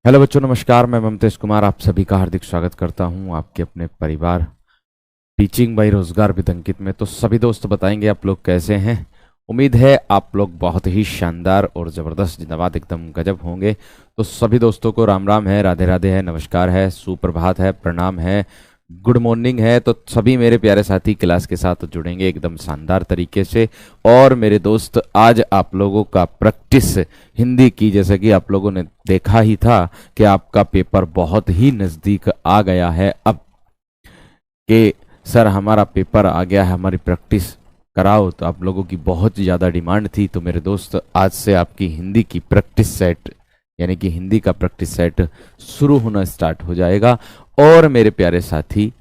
Hello बच्चों, नमस्कार। मैं ममतेश कुमार आप सभी का हार्दिक स्वागत करता हूं आपके अपने परिवार टीचिंग बाई रोजगार विद अंकित में। तो सभी दोस्त बताएंगे आप लोग कैसे हैं। उम्मीद है आप लोग बहुत ही शानदार और ज़बरदस्त जिंदाबाद एकदम गजब होंगे। तो सभी दोस्तों को राम राम है, राधे राधे है, नमस्कार है, सुप्रभात है, प्रणाम है, गुड मॉर्निंग है। तो सभी मेरे प्यारे साथी क्लास के साथ जुड़ेंगे एकदम शानदार तरीके से। और मेरे दोस्त, आज आप लोगों का प्रैक्टिस हिंदी की, जैसे कि आप लोगों ने देखा ही था कि आपका पेपर बहुत ही नज़दीक आ गया है अब कि सर हमारा पेपर आ गया है, हमारी प्रैक्टिस कराओ। तो आप लोगों की बहुत ज़्यादा डिमांड थी। तो मेरे दोस्त, आज से आपकी हिंदी की प्रैक्टिस सेट यानी कि हिंदी का प्रैक्टिस सेट शुरू होना स्टार्ट हो जाएगा। और मेरे प्यारे साथी,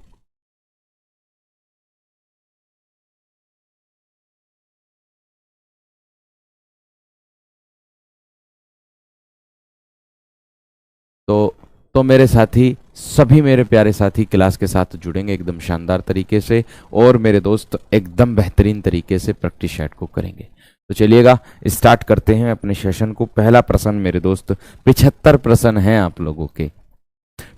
तो मेरे साथी, सभी मेरे प्यारे साथी क्लास के साथ जुड़ेंगे एकदम शानदार तरीके से। और मेरे दोस्त एकदम बेहतरीन तरीके से प्रैक्टिस सेट को करेंगे। तो चलिएगा स्टार्ट करते हैं अपने सेशन को। पहला प्रश्न मेरे दोस्त, 75 प्रश्न हैं आप लोगों के।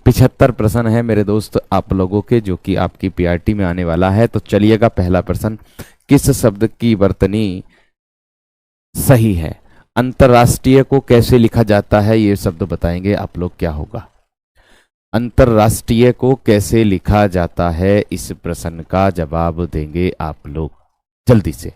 75 प्रश्न है मेरे दोस्त आप लोगों के, जो कि आपकी पीआरटी में आने वाला है। तो चलिएगा, पहला प्रश्न, किस शब्द की वर्तनी सही है? अंतरराष्ट्रीय को कैसे लिखा जाता है, ये शब्द बताएंगे आप लोग। क्या होगा? अंतरराष्ट्रीय को कैसे लिखा जाता है, इस प्रश्न का जवाब देंगे आप लोग जल्दी से।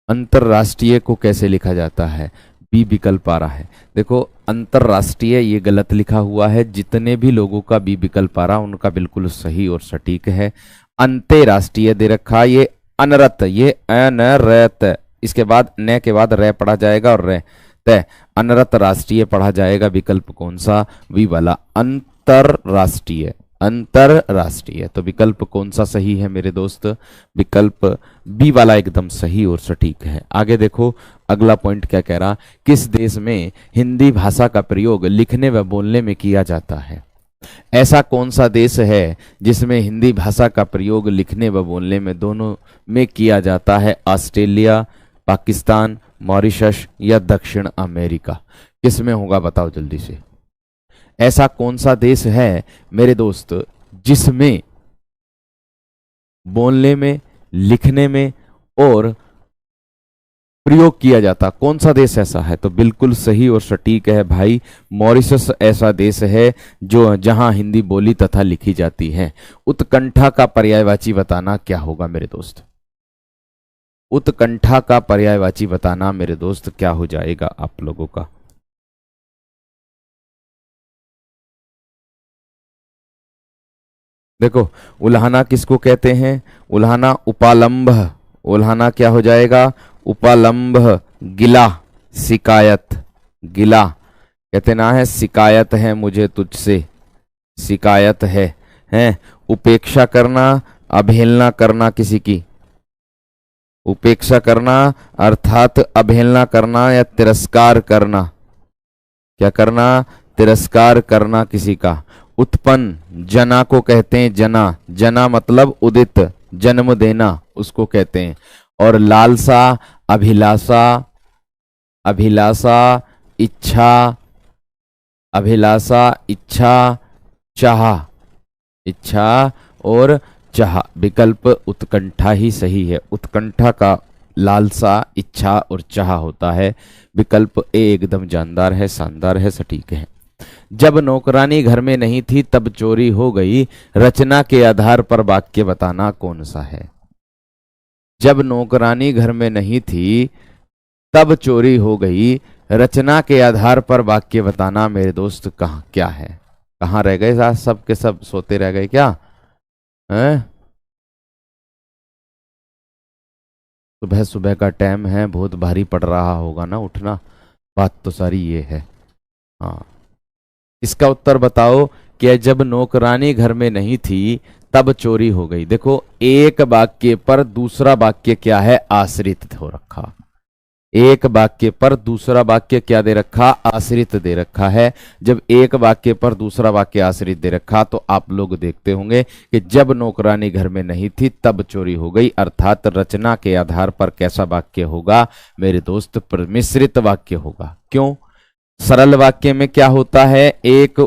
अंतरराष्ट्रीय को कैसे लिखा जाता है? बी विकल्प आ रहा है। देखो, अंतरराष्ट्रीय ये गलत लिखा हुआ है। जितने भी लोगों का बी विकल्प आ रहा उनका बिल्कुल सही और सटीक है। अंतरराष्ट्रीय दे रखा, ये अनरत, ये अनरत, इसके बाद न के बाद रे पढ़ा जाएगा और रे तय, अनरत राष्ट्रीय पढ़ा जाएगा। विकल्प कौन सा? वी वाला, अंतरराष्ट्रीय। अंतरराष्ट्रीय, तो विकल्प कौन सा सही है मेरे दोस्त? विकल्प बी वाला एकदम सही और सटीक है। आगे देखो, अगला पॉइंट क्या कह रहा, किस देश में हिंदी भाषा का प्रयोग लिखने व बोलने में किया जाता है? ऐसा कौन सा देश है जिसमें हिंदी भाषा का प्रयोग लिखने व बोलने में दोनों में किया जाता है? ऑस्ट्रेलिया, पाकिस्तान, मॉरिशस या दक्षिण अमेरिका? किस में होगा बताओ जल्दी से। ऐसा कौन सा देश है मेरे दोस्त जिसमें बोलने में, लिखने में और प्रयोग किया जाता? कौन सा देश ऐसा है? तो बिल्कुल सही और सटीक है भाई, मॉरिशस ऐसा देश है जो जहां हिंदी बोली तथा लिखी जाती है। उत्कंठा का पर्यायवाची बताना क्या होगा मेरे दोस्त? उत्कंठा का पर्यायवाची बताना मेरे दोस्त क्या हो जाएगा आप लोगों का? देखो, उल्हाना किसको कहते हैं? उल्हाना उपालंभ। उल्हाना क्या हो जाएगा? उपालंभ। गिला, शिकायत। गिला कहते ना है, शिकायत है मुझे तुझसे, शिकायत है। हैं, उपेक्षा करना, अवहेलना करना किसी की। उपेक्षा करना अर्थात अवहेलना करना या तिरस्कार करना। क्या करना? तिरस्कार करना किसी का। उत्पन्न, जना को कहते हैं, जना। जना मतलब उदित, जन्म देना उसको कहते हैं। और लालसा, अभिलाषा। अभिलाषा, इच्छा। अभिलाषा, इच्छा, चाह। इच्छा और चाह। विकल्प उत्कंठा ही सही है। उत्कंठा का लालसा, इच्छा और चाह होता है। विकल्प ए एकदम जानदार है, शानदार है, सटीक है। जब नौकरानी घर में नहीं थी तब चोरी हो गई, रचना के आधार पर वाक्य बताना कौन सा है? जब नौकरानी घर में नहीं थी तब चोरी हो गई, रचना के आधार पर वाक्य बताना मेरे दोस्त कहाँ क्या है? कहाँ रह गए? साथ सब के सब सोते रह गए क्या? हैं? सुबह सुबह का टाइम है, बहुत भारी पड़ रहा होगा ना उठना। बात तो सारी ये है। हाँ, इसका उत्तर बताओ कि जब नौकरानी घर में नहीं थी तब चोरी हो गई। देखो, एक वाक्य पर दूसरा वाक्य क्या है? आश्रित हो रखा। एक वाक्य पर दूसरा वाक्य क्या दे रखा? आश्रित दे रखा है। जब एक वाक्य पर दूसरा वाक्य आश्रित दे रखा तो आप लोग देखते होंगे कि जब नौकरानी घर में नहीं थी तब चोरी हो गई, अर्थात रचना के आधार पर कैसा वाक्य होगा मेरे दोस्त? मिश्रित वाक्य होगा। क्यों? सरल वाक्य में क्या होता है, एक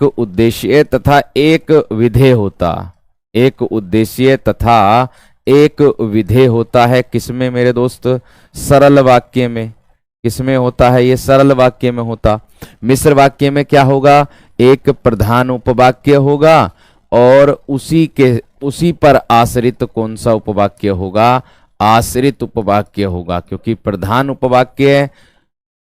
उद्देश्य तथा एक विधेय होता, एक उद्देश्य तथा एक विधेय होता है। किसमें मेरे दोस्त, सरल वाक्य में। किसमें होता है ये, सरल वाक्य में होता। मिश्र वाक्य में क्या होगा, एक प्रधान उपवाक्य होगा और उसी पर आश्रित कौन सा उपवाक्य होगा, आश्रित उपवाक्य होगा। क्योंकि प्रधान उपवाक्य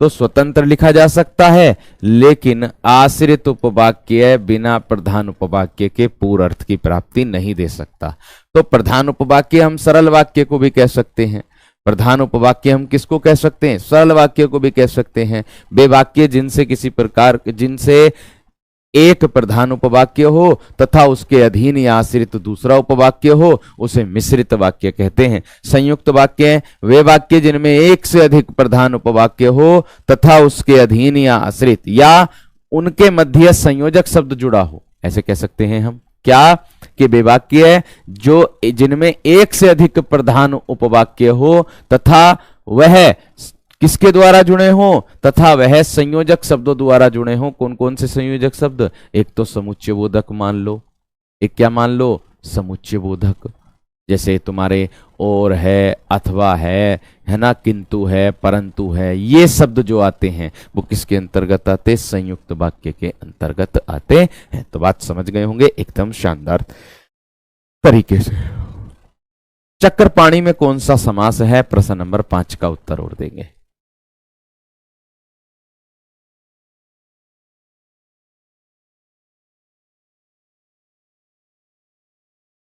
तो स्वतंत्र लिखा जा सकता है, लेकिन आश्रित उपवाक्य बिना प्रधान उपवाक्य के पूर्ण अर्थ की प्राप्ति नहीं दे सकता। तो प्रधान उपवाक्य हम सरल वाक्य को भी कह सकते हैं, प्रधान उपवाक्य हम किसको कह सकते हैं, सरल वाक्य को भी कह सकते हैं। वे वाक्य जिनसे एक प्रधान उपवाक्य हो तथा उसके अधीन या आश्रित दूसरा उपवाक्य हो, उसे मिश्रित वाक्य कहते हैं। संयुक्त वाक्य वे वाक्य जिनमें एक से अधिक प्रधान उपवाक्य हो तथा उसके अधीन या आश्रित या उनके मध्य संयोजक शब्द जुड़ा हो, ऐसे कह सकते हैं हम। क्या कि वे वाक्य जिनमें एक से अधिक प्रधान उपवाक्य हो तथा वह किसके द्वारा जुड़े हों, तथा वह संयोजक शब्दों द्वारा जुड़े हों। कौन कौन से संयोजक शब्द, एक तो समुच्चय बोधक मान लो, एक क्या मान लो, समुच्चय बोधक। जैसे तुम्हारे और है, अथवा है ना, किंतु है, परंतु है, ये शब्द जो आते हैं वो किसके अंतर्गत आते, संयुक्त वाक्य के अंतर्गत आते हैं। तो बात समझ गए होंगे एकदम शानदार तरीके से। चक्रपाणी में कौन सा समास है, प्रश्न नंबर 5 का उत्तर और देंगे।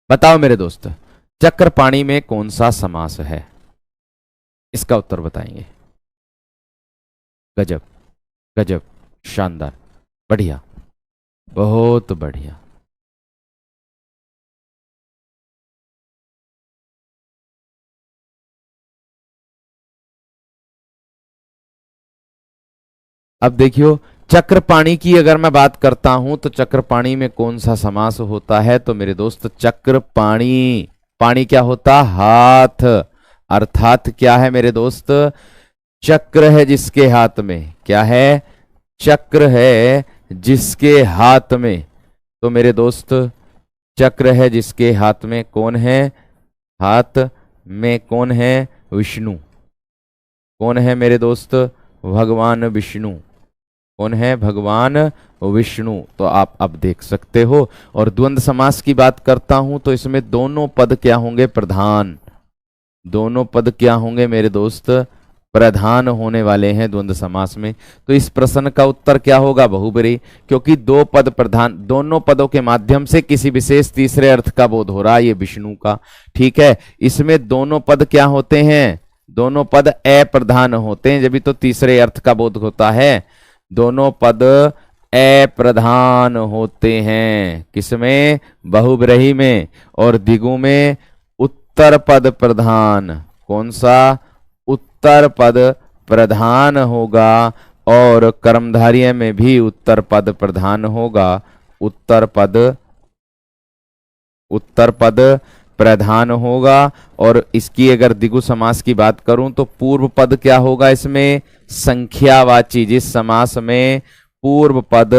बताओ मेरे दोस्त, चक्रपाणी में कौन सा समास है, इसका उत्तर बताएंगे। गजब गजब, शानदार, बढ़िया, बहुत बढ़िया। अब देखियो, चक्रपाणी की अगर मैं बात करता हूं तो चक्रपाणी में कौन सा समास होता है, तो मेरे दोस्त चक्रपाणी, पाणी क्या होता, हाथ, अर्थात क्या है मेरे दोस्त, चक्र है जिसके हाथ में, क्या है, चक्र है जिसके हाथ में। तो मेरे दोस्त चक्र है जिसके हाथ में, कौन है, हाथ में कौन है, विष्णु। कौन है मेरे दोस्त, भगवान विष्णु। कौन है, भगवान विष्णु। तो आप अब देख सकते हो। और द्वंद्व समास की बात करता हूं तो इसमें दोनों पद क्या होंगे, प्रधान। दोनों पद क्या होंगे मेरे दोस्त, प्रधान होने वाले हैं द्वंद्व समास में। तो इस प्रश्न का उत्तर क्या होगा, बहुब्रीहि। क्योंकि दो पद प्रधान, दोनों पदों के माध्यम से किसी विशेष तीसरे अर्थ का बोध हो रहा है, ये विष्णु का। ठीक है, इसमें दोनों पद क्या होते हैं, दोनों पद अप्रधान होते हैं, जब तो तीसरे अर्थ का बोध होता है। दोनों पद अप्रधान होते हैं, किसमें, बहुब्रीहि में। और दिगु में उत्तर पद प्रधान, कौन सा, उत्तर पद प्रधान होगा। और कर्मधारय में भी उत्तर पद प्रधान होगा, उत्तर पद प्रधान होगा। और इसकी अगर द्विगु समास की बात करूं तो पूर्व पद क्या होगा इसमें, संख्यावाची। जिस समास में पूर्व पद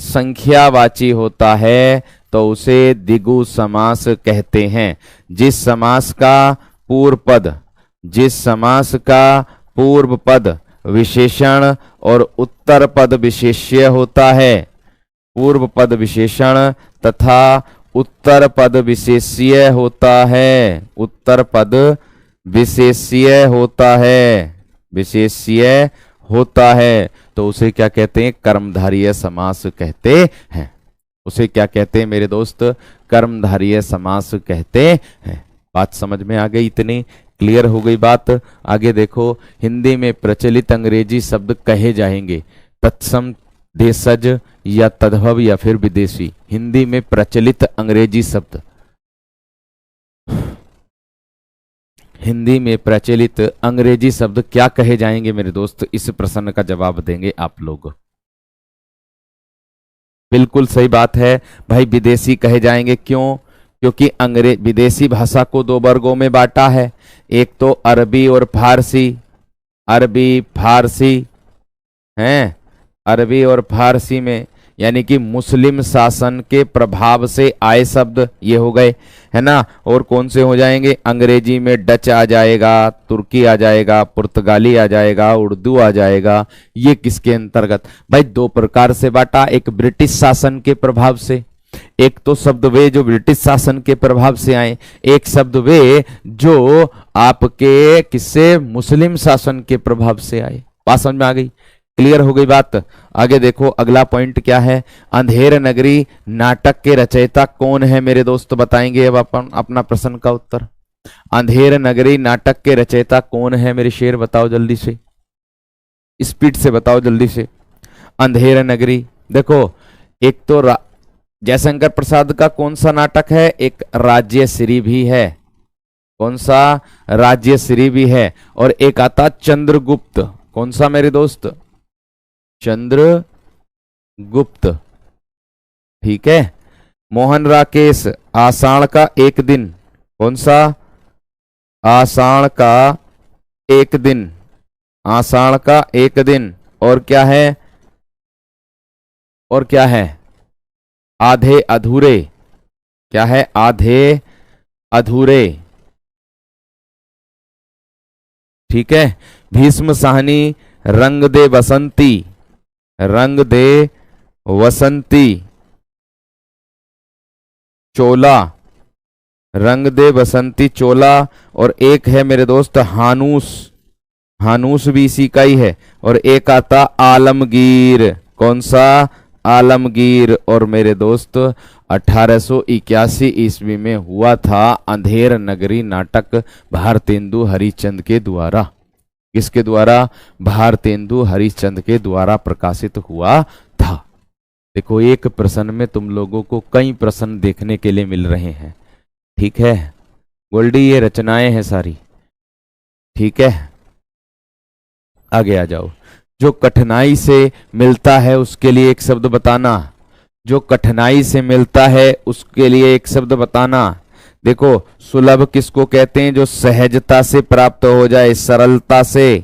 संख्यावाची होता है तो उसे द्विगु समास कहते हैं। जिस समास का पूर्व पद विशेषण और उत्तर पद विशेष्य होता है, पूर्व पद विशेषण तथा उत्तर पद विशेष्य होता है, उत्तर पद विशेष्य होता है, तो उसे क्या कहते हैं, कर्मधारय समास कहते हैं। उसे क्या कहते हैं मेरे दोस्त, कर्मधारय समास कहते हैं। बात समझ में आ गई, इतनी क्लियर हो गई बात। आगे देखो, हिंदी में प्रचलित अंग्रेजी शब्द कहे जाएंगे तत्सम, देशज या तद्भव या फिर विदेशी। हिंदी में प्रचलित अंग्रेजी शब्द, हिंदी में प्रचलित अंग्रेजी शब्द क्या कहे जाएंगे मेरे दोस्त, इस प्रश्न का जवाब देंगे आप लोग। बिल्कुल सही बात है भाई, विदेशी कहे जाएंगे। क्यों, क्योंकि विदेशी भाषा को दो वर्गों में बांटा है, एक तो अरबी और फारसी, अरबी फारसी, हैं, अरबी और फारसी में, यानी कि मुस्लिम शासन के प्रभाव से आए शब्द ये हो गए, है ना। और कौन से हो जाएंगे, अंग्रेजी में डच आ जाएगा, तुर्की आ जाएगा, पुर्तगाली आ जाएगा, उर्दू आ जाएगा। ये किसके अंतर्गत भाई, दो प्रकार से बांटा, एक ब्रिटिश शासन के प्रभाव से, एक तो शब्द वे जो ब्रिटिश शासन के प्रभाव से आए, एक शब्द वे जो आपके किससे, मुस्लिम शासन के प्रभाव से आए। बात समझ में आ गई, क्लियर हो गई बात। आगे देखो अगला पॉइंट क्या है, अंधेर नगरी नाटक के रचयिता कौन है मेरे दोस्त, बताएंगे अब अपन अपना प्रश्न का उत्तर। अंधेर नगरी नाटक के रचयिता कौन है मेरे शेर, बताओ जल्दी से, स्पीड से बताओ जल्दी से। अंधेर नगरी, देखो एक तो जयशंकर प्रसाद का कौन सा नाटक है, एक राज्यश्री भी है, कौन सा, राज्यश्री भी है, और एक आता चंद्रगुप्त, कौन सा मेरे दोस्त, चंद्रगुप्त, ठीक है। मोहन राकेश आषाढ़ का एक दिन, कौन सा, आषाढ़ का एक दिन, आषाढ़ का एक दिन, और क्या है, और क्या है, आधे अधूरे, क्या है, आधे अधूरे, ठीक है। भीष्म साहनी रंग दे बसंती, रंग दे वसंती, चोला, रंग दे बसंती चोला, और एक है मेरे दोस्त हानूस, हानूस भी इसी का ही है, और एक आता आलमगीर, कौन सा, आलमगीर। और मेरे दोस्त 1881 ईस्वी में हुआ था अंधेर नगरी नाटक भारतेंदु हरिश्चंद्र के द्वारा, किसके द्वारा, भारतेंदु हरिश्चंद्र के द्वारा प्रकाशित हुआ था। देखो एक प्रश्न में तुम लोगों को कई प्रश्न देखने के लिए मिल रहे हैं, ठीक है गोल्डी, ये रचनाएं हैं सारी, ठीक है। आगे आ जाओ, जो कठिनाई से मिलता है उसके लिए एक शब्द बताना, जो कठिनाई से मिलता है उसके लिए एक शब्द बताना। देखो सुलभ किसको कहते हैं, जो सहजता से प्राप्त हो जाए, सरलता से,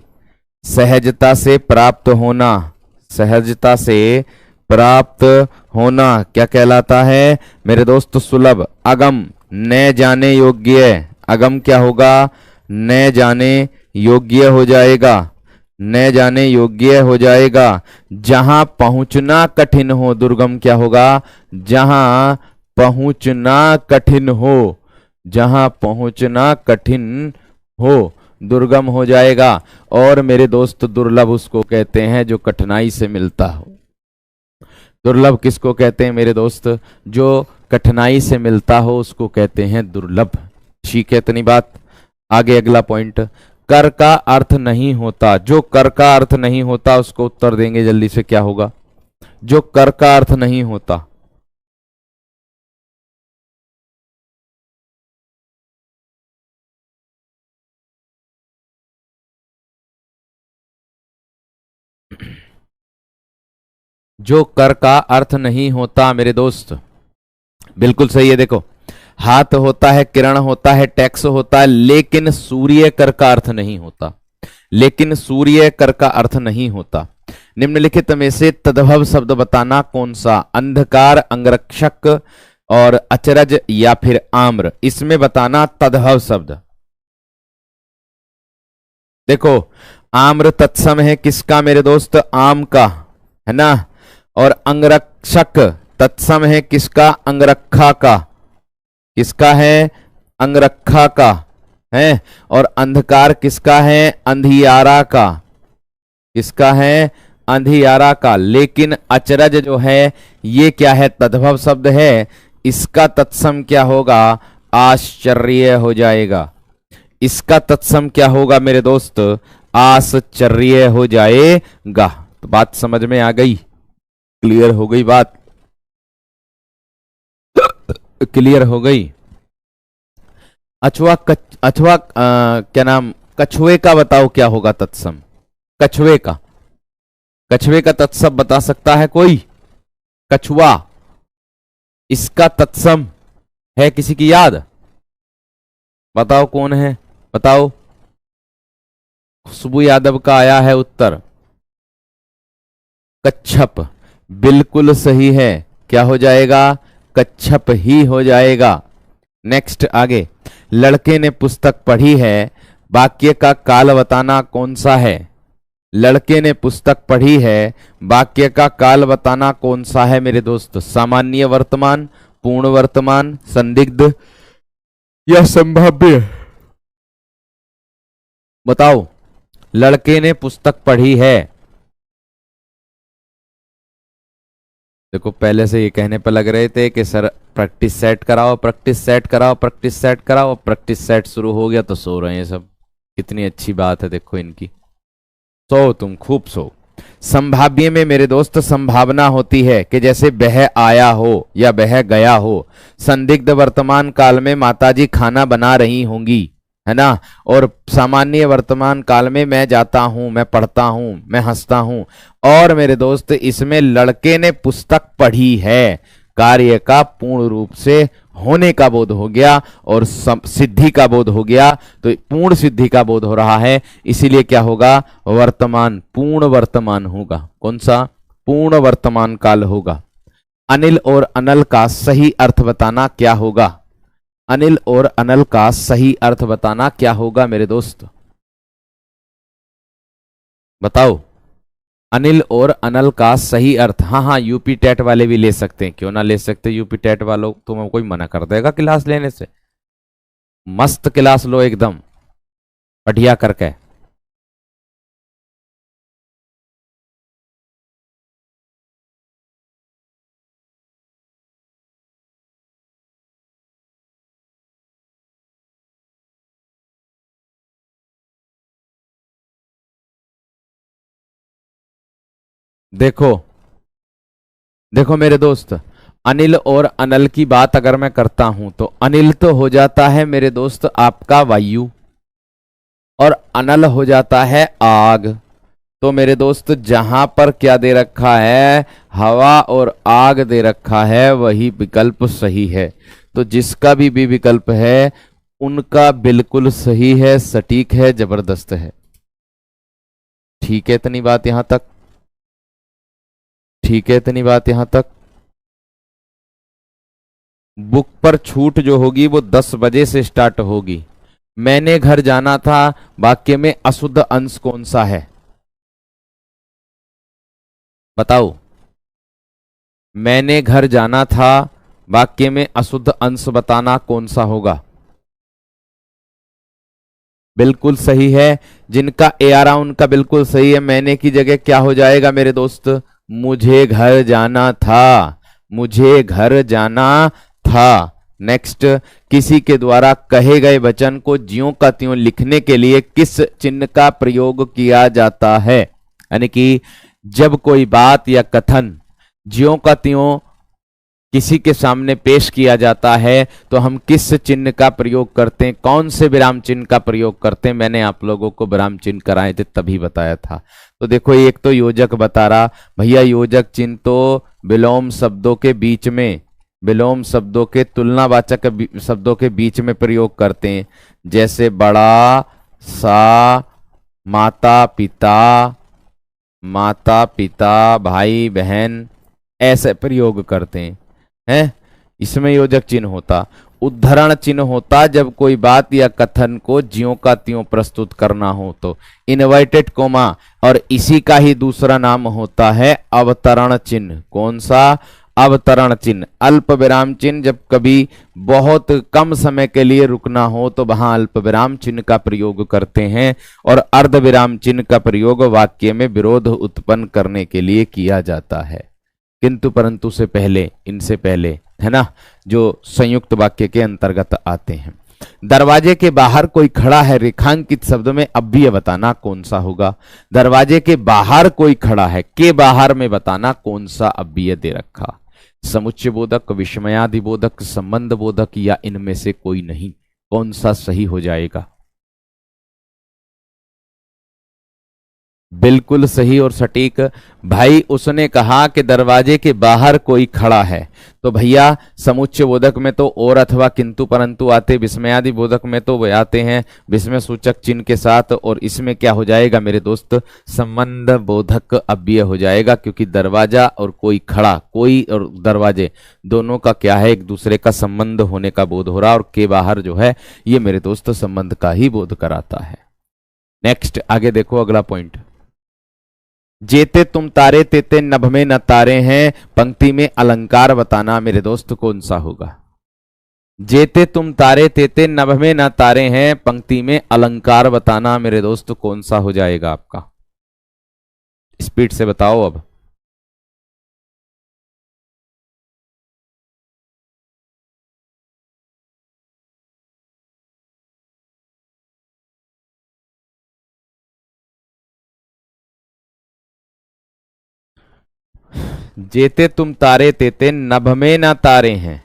सहजता से प्राप्त होना, सहजता से प्राप्त होना क्या कहलाता है मेरे दोस्त, सुलभ। अगम न जाने योग्य, अगम क्या होगा, न जाने योग्य हो जाएगा, न जाने योग्य हो जाएगा। जहां पहुंचना कठिन हो, दुर्गम क्या होगा, जहां पहुंचना कठिन हो, जहां पहुंचना कठिन हो दुर्गम हो जाएगा। और मेरे दोस्त दुर्लभ उसको कहते हैं जो कठिनाई से मिलता हो, दुर्लभ किसको कहते हैं मेरे दोस्त, जो कठिनाई से मिलता हो उसको कहते हैं दुर्लभ, ठीक है इतनी बात। आगे अगला पॉइंट, कर का अर्थ नहीं होता, जो कर का अर्थ नहीं होता उसको उत्तर देंगे जल्दी से, क्या होगा, जो कर का अर्थ नहीं होता, जो कर का अर्थ नहीं होता मेरे दोस्त, बिल्कुल सही है। देखो हाथ होता है, किरण होता है, टैक्स होता है, लेकिन सूर्य कर का अर्थ नहीं होता, लेकिन सूर्य कर का अर्थ नहीं होता। निम्नलिखित में से तद्भव शब्द बताना कौन सा, अंधकार, अंगरक्षक और अचरज या फिर आम्र, इसमें बताना तद्भव शब्द। देखो आम्र तत्सम है किसका मेरे दोस्त, आम का, है ना। और अंगरक्षक तत्सम है किसका, अंगरखा का, किसका है, अंगरखा का है। और अंधकार किसका है, अंधियारा का, किसका है, अंधियारा का। लेकिन अचरज जो है ये क्या है, तद्भव शब्द है, इसका तत्सम क्या होगा, आश्चर्य हो जाएगा, इसका तत्सम क्या होगा मेरे दोस्त, आश्चर्य हो जाएगा। तो बात समझ में आ गई, क्लियर हो गई बात, क्लियर हो गई। अथवा क्या नाम, कछुए का बताओ क्या होगा तत्सम, कछुए का, कछुए का तत्सम बता सकता है कोई, कछुआ, इसका तत्सम है किसी की याद, बताओ कौन है, बताओ। खुशबू यादव का आया है उत्तर, कच्छप, बिल्कुल सही है। क्या हो जाएगा? कच्छप ही हो जाएगा। नेक्स्ट आगे, लड़के ने पुस्तक पढ़ी है, वाक्य का काल बताना कौन सा है? लड़के ने पुस्तक पढ़ी है, वाक्य का काल बताना कौन सा है मेरे दोस्त? सामान्य वर्तमान, पूर्ण वर्तमान, संदिग्ध या संभाव्य? बताओ। लड़के ने पुस्तक पढ़ी है, देखो पहले से ये कहने पर लग रहे थे कि सर प्रैक्टिस सेट कराओ, प्रैक्टिस सेट कराओ, प्रैक्टिस सेट कराओ। प्रैक्टिस सेट शुरू हो गया तो सो रहे हैं सब। कितनी अच्छी बात है देखो इनकी। सो तुम खूब सो। संभाव्य में मेरे दोस्त संभावना होती है कि जैसे वह आया हो या वह गया हो। संदिग्ध वर्तमान काल में माताजी खाना बना रही होंगी, है ना। और सामान्य वर्तमान काल में मैं जाता हूं, मैं पढ़ता हूं, मैं हंसता हूं। और मेरे दोस्त इसमें लड़के ने पुस्तक पढ़ी है, कार्य का पूर्ण रूप से होने का बोध हो गया और सिद्धि का बोध हो गया, तो पूर्ण सिद्धि का बोध हो रहा है। इसीलिए क्या होगा? वर्तमान, पूर्ण वर्तमान होगा। कौन सा? पूर्ण वर्तमान काल होगा। अनिल और अनल का सही अर्थ बताना क्या होगा? अनिल और अनल का सही अर्थ बताना क्या होगा मेरे दोस्त? बताओ। अनिल और अनल का सही अर्थ, हाँ हाँ, यूपी टेट वाले भी ले सकते हैं, क्यों ना ले सकते यूपी टेट वालों, तुम्हें कोई मना कर देगा क्लास लेने से? मस्त क्लास लो एकदम बढ़िया करके। देखो देखो मेरे दोस्त, अनिल और अनल की बात अगर मैं करता हूं तो अनिल तो हो जाता है मेरे दोस्त आपका वायु, और अनल हो जाता है आग। तो मेरे दोस्त जहां पर क्या दे रखा है? हवा और आग दे रखा है, वही विकल्प सही है। तो जिसका भी विकल्प है उनका बिल्कुल सही है, सटीक है, जबरदस्त है। ठीक है इतनी बात यहां तक? ठीक है इतनी बात यहां तक? बुक पर छूट जो होगी वो 10 बजे से स्टार्ट होगी। मैंने घर जाना था, वाक्य में अशुद्ध अंश कौन सा है? बताओ। मैंने घर जाना था, वाक्य में अशुद्ध अंश बताना कौन सा होगा? बिल्कुल सही है। जिनका ए आ रहा उनका बिल्कुल सही है। मैंने की जगह क्या हो जाएगा मेरे दोस्त? मुझे घर जाना था, मुझे घर जाना था। नेक्स्ट, किसी के द्वारा कहे गए वचन को ज्यों का त्यों लिखने के लिए किस चिन्ह का प्रयोग किया जाता है? यानी कि जब कोई बात या कथन ज्यों का त्यों किसी के सामने पेश किया जाता है तो हम किस चिन्ह का प्रयोग करते हैं, कौन से विराम चिन्ह का प्रयोग करते हैं? मैंने आप लोगों को विराम चिन्ह कराए थे तभी बताया था। तो देखो एक तो योजक बता रहा भैया, योजक चिन्ह तो विलोम शब्दों के बीच में, विलोम शब्दों के तुलनावाचक शब्दों के बीच में प्रयोग करते हैं। जैसे बड़ा, सा, माता पिता, माता पिता, भाई बहन, ऐसे प्रयोग करते हैं। इसमें योजक चिन्ह होता। उद्धरण चिन्ह होता जब कोई बात या कथन को ज्यों का त्यों प्रस्तुत करना हो तो। इनवर्टेड कोमा, और इसी का ही दूसरा नाम होता है अवतरण चिन्ह। कौन सा? अवतरण चिन्ह। अल्प विराम चिन्ह जब कभी बहुत कम समय के लिए रुकना हो तो वहां अल्प विराम चिन्ह का प्रयोग करते हैं, और अर्ध विराम चिन्ह का प्रयोग वाक्य में विरोध उत्पन्न करने के लिए किया जाता है। किंतु परंतु से पहले, इनसे पहले, है ना, जो संयुक्त वाक्य के अंतर्गत आते हैं। दरवाजे के बाहर कोई खड़ा है, रेखांकित शब्द में अव्यय बताना कौन सा होगा? दरवाजे के बाहर कोई खड़ा है, के बाहर में बताना कौन सा अव्यय दे रखा? समुच्चय बोधक, विस्मयादि बोधक, संबंध बोधक, या इनमें से कोई नहीं? कौन सा सही हो जाएगा? बिल्कुल सही और सटीक। भाई उसने कहा कि दरवाजे के बाहर कोई खड़ा है, तो भैया समुच्चय बोधक में तो और अथवा किंतु परंतु आते, विस्मयादि बोधक में तो वे आते हैं विस्मय सूचक चिन्ह के साथ, और इसमें क्या हो जाएगा मेरे दोस्त, संबंध बोधक अव्यय हो जाएगा, क्योंकि दरवाजा और कोई खड़ा, कोई और दरवाजे दोनों का क्या है, एक दूसरे का संबंध होने का बोध हो रहा, और के बाहर जो है ये मेरे दोस्त संबंध का ही बोध कराता है। नेक्स्ट आगे देखो अगला पॉइंट, जेते तुम तारे तेते नभ में न तारे हैं, पंक्ति में अलंकार बताना मेरे दोस्त कौन सा होगा। जेते तुम तारे तेते नभ में न तारे हैं, पंक्ति में अलंकार बताना मेरे दोस्त कौन सा हो जाएगा आपका, स्पीड से बताओ अब। जेते तुम तारे तेते नभ में न तारे हैं,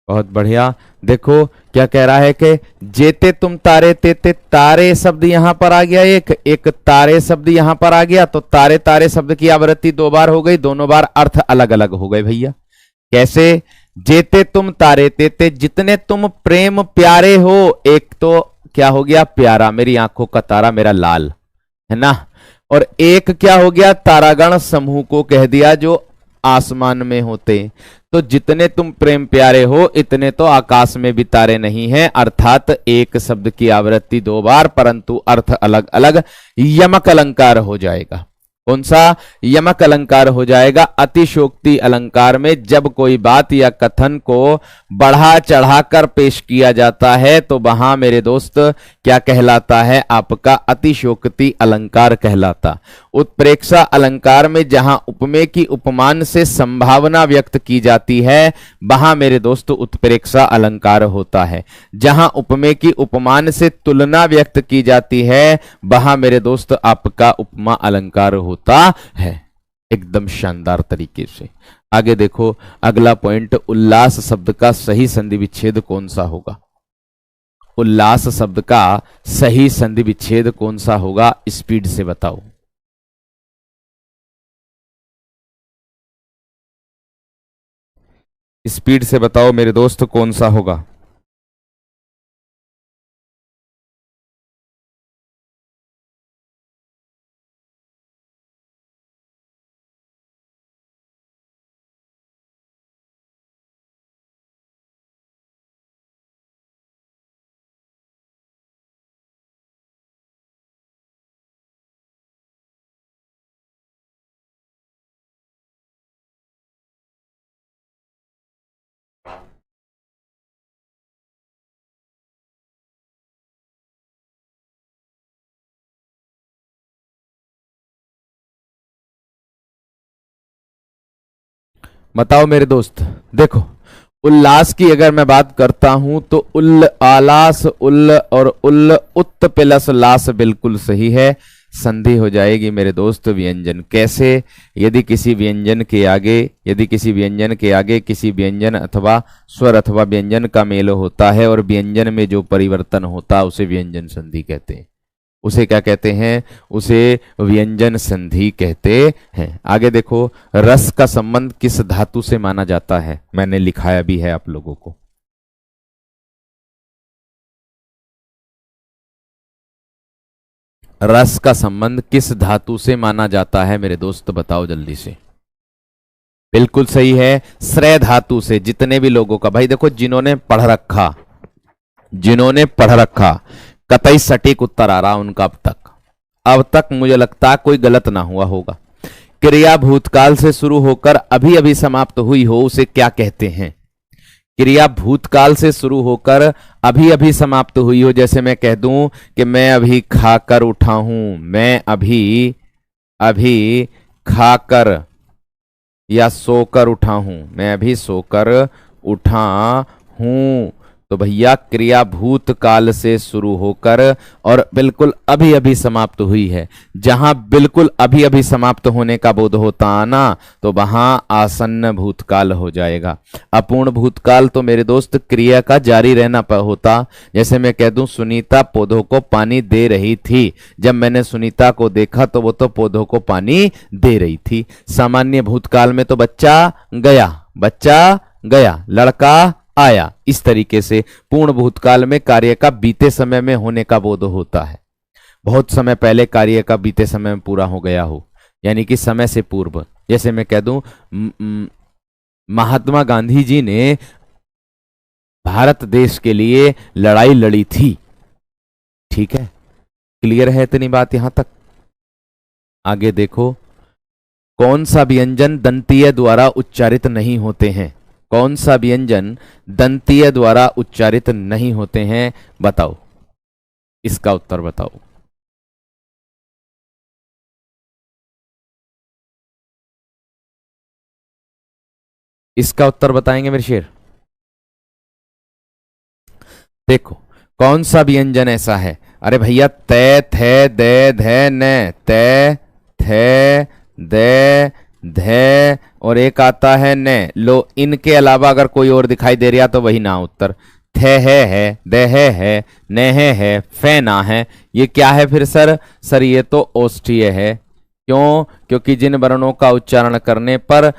बहुत बढ़िया। देखो क्या कह रहा है कि जेते तुम तारे तेते, तारे शब्द यहां पर आ गया, एक तारे शब्द यहां पर आ गया, तो तारे तारे शब्द की आवृत्ति दो बार हो गई, दोनों बार अर्थ अलग अलग हो गए भैया। कैसे, जेते तुम तारे तेते, जितने तुम प्रेम प्यारे हो, एक तो क्या हो गया प्यारा, मेरी आंखों का तारा मेरा लाल है ना, और एक क्या हो गया तारागण समूह को कह दिया जो आसमान में होते, तो जितने तुम प्रेम प्यारे हो इतने तो आकाश में भी तारे नहीं हैं, अर्थात एक शब्द की आवृत्ति दो बार परंतु अर्थ अलग अलग, यमक अलंकार हो जाएगा। कौन सा, यमक अलंकार हो जाएगा। अतिशोक्ति अलंकार में जब कोई बात या कथन को बढ़ा चढ़ाकर पेश किया जाता है तो वहां मेरे दोस्त क्या कहलाता है, आपका अतिशोक्ति अलंकार कहलाता। उत्प्रेक्षा अलंकार में जहां उपमेय की उपमान से संभावना व्यक्त की जाती है वहां मेरे दोस्त उत्प्रेक्षा अलंकार होता है। जहां उपमेय की उपमान से तुलना व्यक्त की जाती है वहां मेरे दोस्त आपका उपमा अलंकार होता है। एकदम शानदार तरीके से। आगे देखो अगला पॉइंट, उल्लास शब्द का सही संधि विच्छेद कौन सा होगा। उल्लास शब्द का सही संधि विच्छेद कौन सा होगा, स्पीड से बताओ। स्पीड से बताओ मेरे दोस्त कौन सा होगा। बताओ मेरे दोस्त। देखो उल्लास की अगर मैं बात करता हूं तो उल्ल आलास उल्ल और उल्ल उत्त प्लस लास बिल्कुल सही है, संधि हो जाएगी मेरे दोस्त व्यंजन। कैसे, यदि किसी व्यंजन के आगे किसी व्यंजन अथवा स्वर अथवा व्यंजन का मेल होता है और व्यंजन में जो परिवर्तन होता है उसे व्यंजन संधि कहते हैं। उसे क्या कहते हैं, उसे व्यंजन संधि कहते हैं। आगे देखो, रस का संबंध किस धातु से माना जाता है, मैंने लिखाया भी है आप लोगों को। रस का संबंध किस धातु से माना जाता है मेरे दोस्त, बताओ जल्दी से। बिल्कुल सही है, श्रेय धातु से। जितने भी लोगों का, भाई देखो जिन्होंने पढ़ रखा कतई सटीक उत्तर आ रहा उनका अब तक मुझे लगता है कोई गलत ना हुआ होगा। क्रिया भूतकाल से शुरू होकर अभी अभी समाप्त हुई हो उसे क्या कहते हैं। क्रिया भूतकाल से शुरू होकर अभी अभी समाप्त हुई हो, जैसे मैं कह दूं कि मैं अभी खाकर उठा हूं, मैं अभी खाकर या सोकर उठा हूं, मैं अभी सोकर उठा हूं, तो भैया क्रिया भूतकाल से शुरू होकर और बिल्कुल अभी अभी समाप्त हुई है। जहां बिल्कुल अभी अभी समाप्त होने का बोध होता ना, तो वहां आसन्न भूतकाल हो जाएगा। अपूर्ण भूतकाल तो मेरे दोस्त क्रिया का जारी रहना होता। जैसे मैं कह दूं सुनीता पौधों को पानी दे रही थी, जब मैंने सुनीता को देखा तो वो तो पौधों को पानी दे रही थी। सामान्य भूतकाल में तो बच्चा गया, लड़का आया। इस तरीके से पूर्ण भूतकाल में कार्य का बीते समय में होने का बोध होता है। बहुत समय पहले कार्य का बीते समय में पूरा हो गया हो, यानी कि समय से पूर्व। जैसे मैं कह दूं महात्मा गांधी जी ने भारत देश के लिए लड़ाई लड़ी थी। ठीक है, क्लियर है इतनी बात यहां तक? आगे देखो, कौन सा व्यंजन दंतीय द्वारा उच्चारित नहीं होते हैं? कौन सा व्यंजन दंतीय द्वारा उच्चारित नहीं होते हैं? बताओ, इसका उत्तर बताओ। इसका उत्तर बताएंगे मेरे शेर? देखो, कौन सा व्यंजन ऐसा है? अरे भैया, तै थे दे धे न, तै थे दे धे और एक आता है न। लो, इनके अलावा अगर कोई और दिखाई दे रहा तो वही ना उत्तर। थे है, दे है, न है, फे ना है। ये क्या है फिर सर? सर ये तो ओष्ठीय है। क्यों? क्योंकि जिन वर्णों का उच्चारण करने पर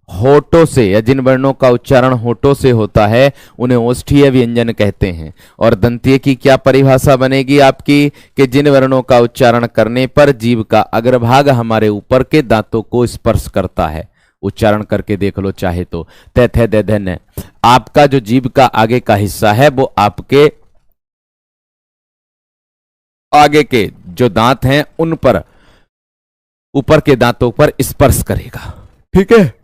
होठों से, या जिन वर्णों का उच्चारण होठों से होता है उन्हें ओष्ठीय व्यंजन कहते हैं। और दंतीय की क्या परिभाषा बनेगी आपकी? कि जिन वर्णों का उच्चारण करने पर जीभ का अग्रभाग हमारे ऊपर के दांतों को स्पर्श करता है। उच्चारण करके देख लो चाहे तो। ते थे दे धे न, आपका जो जीभ का आगे का हिस्सा है वो आपके आगे के जो दांत हैं उन पर, ऊपर के दांतों पर स्पर्श करेगा। ठीक है,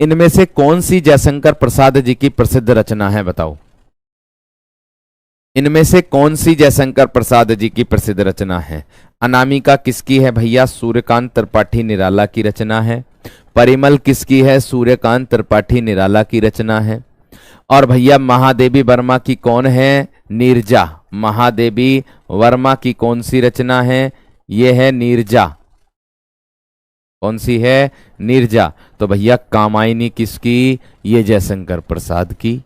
इनमें से कौन सी जयशंकर प्रसाद जी की प्रसिद्ध रचना है? बताओ, इनमें से कौन सी जयशंकर प्रसाद जी की प्रसिद्ध रचना है? अनामिका किसकी है भैया? सूर्यकांत त्रिपाठी निराला की रचना है। परिमल किसकी है? सूर्यकांत त्रिपाठी निराला की रचना है। और भैया महादेवी वर्मा की कौन है? नीरजा। महादेवी वर्मा की कौन सी रचना है? यह है नीरजा। कौन सी है? नीरजा। तो भैया कामायनी किसकी? ये जयशंकर प्रसाद की।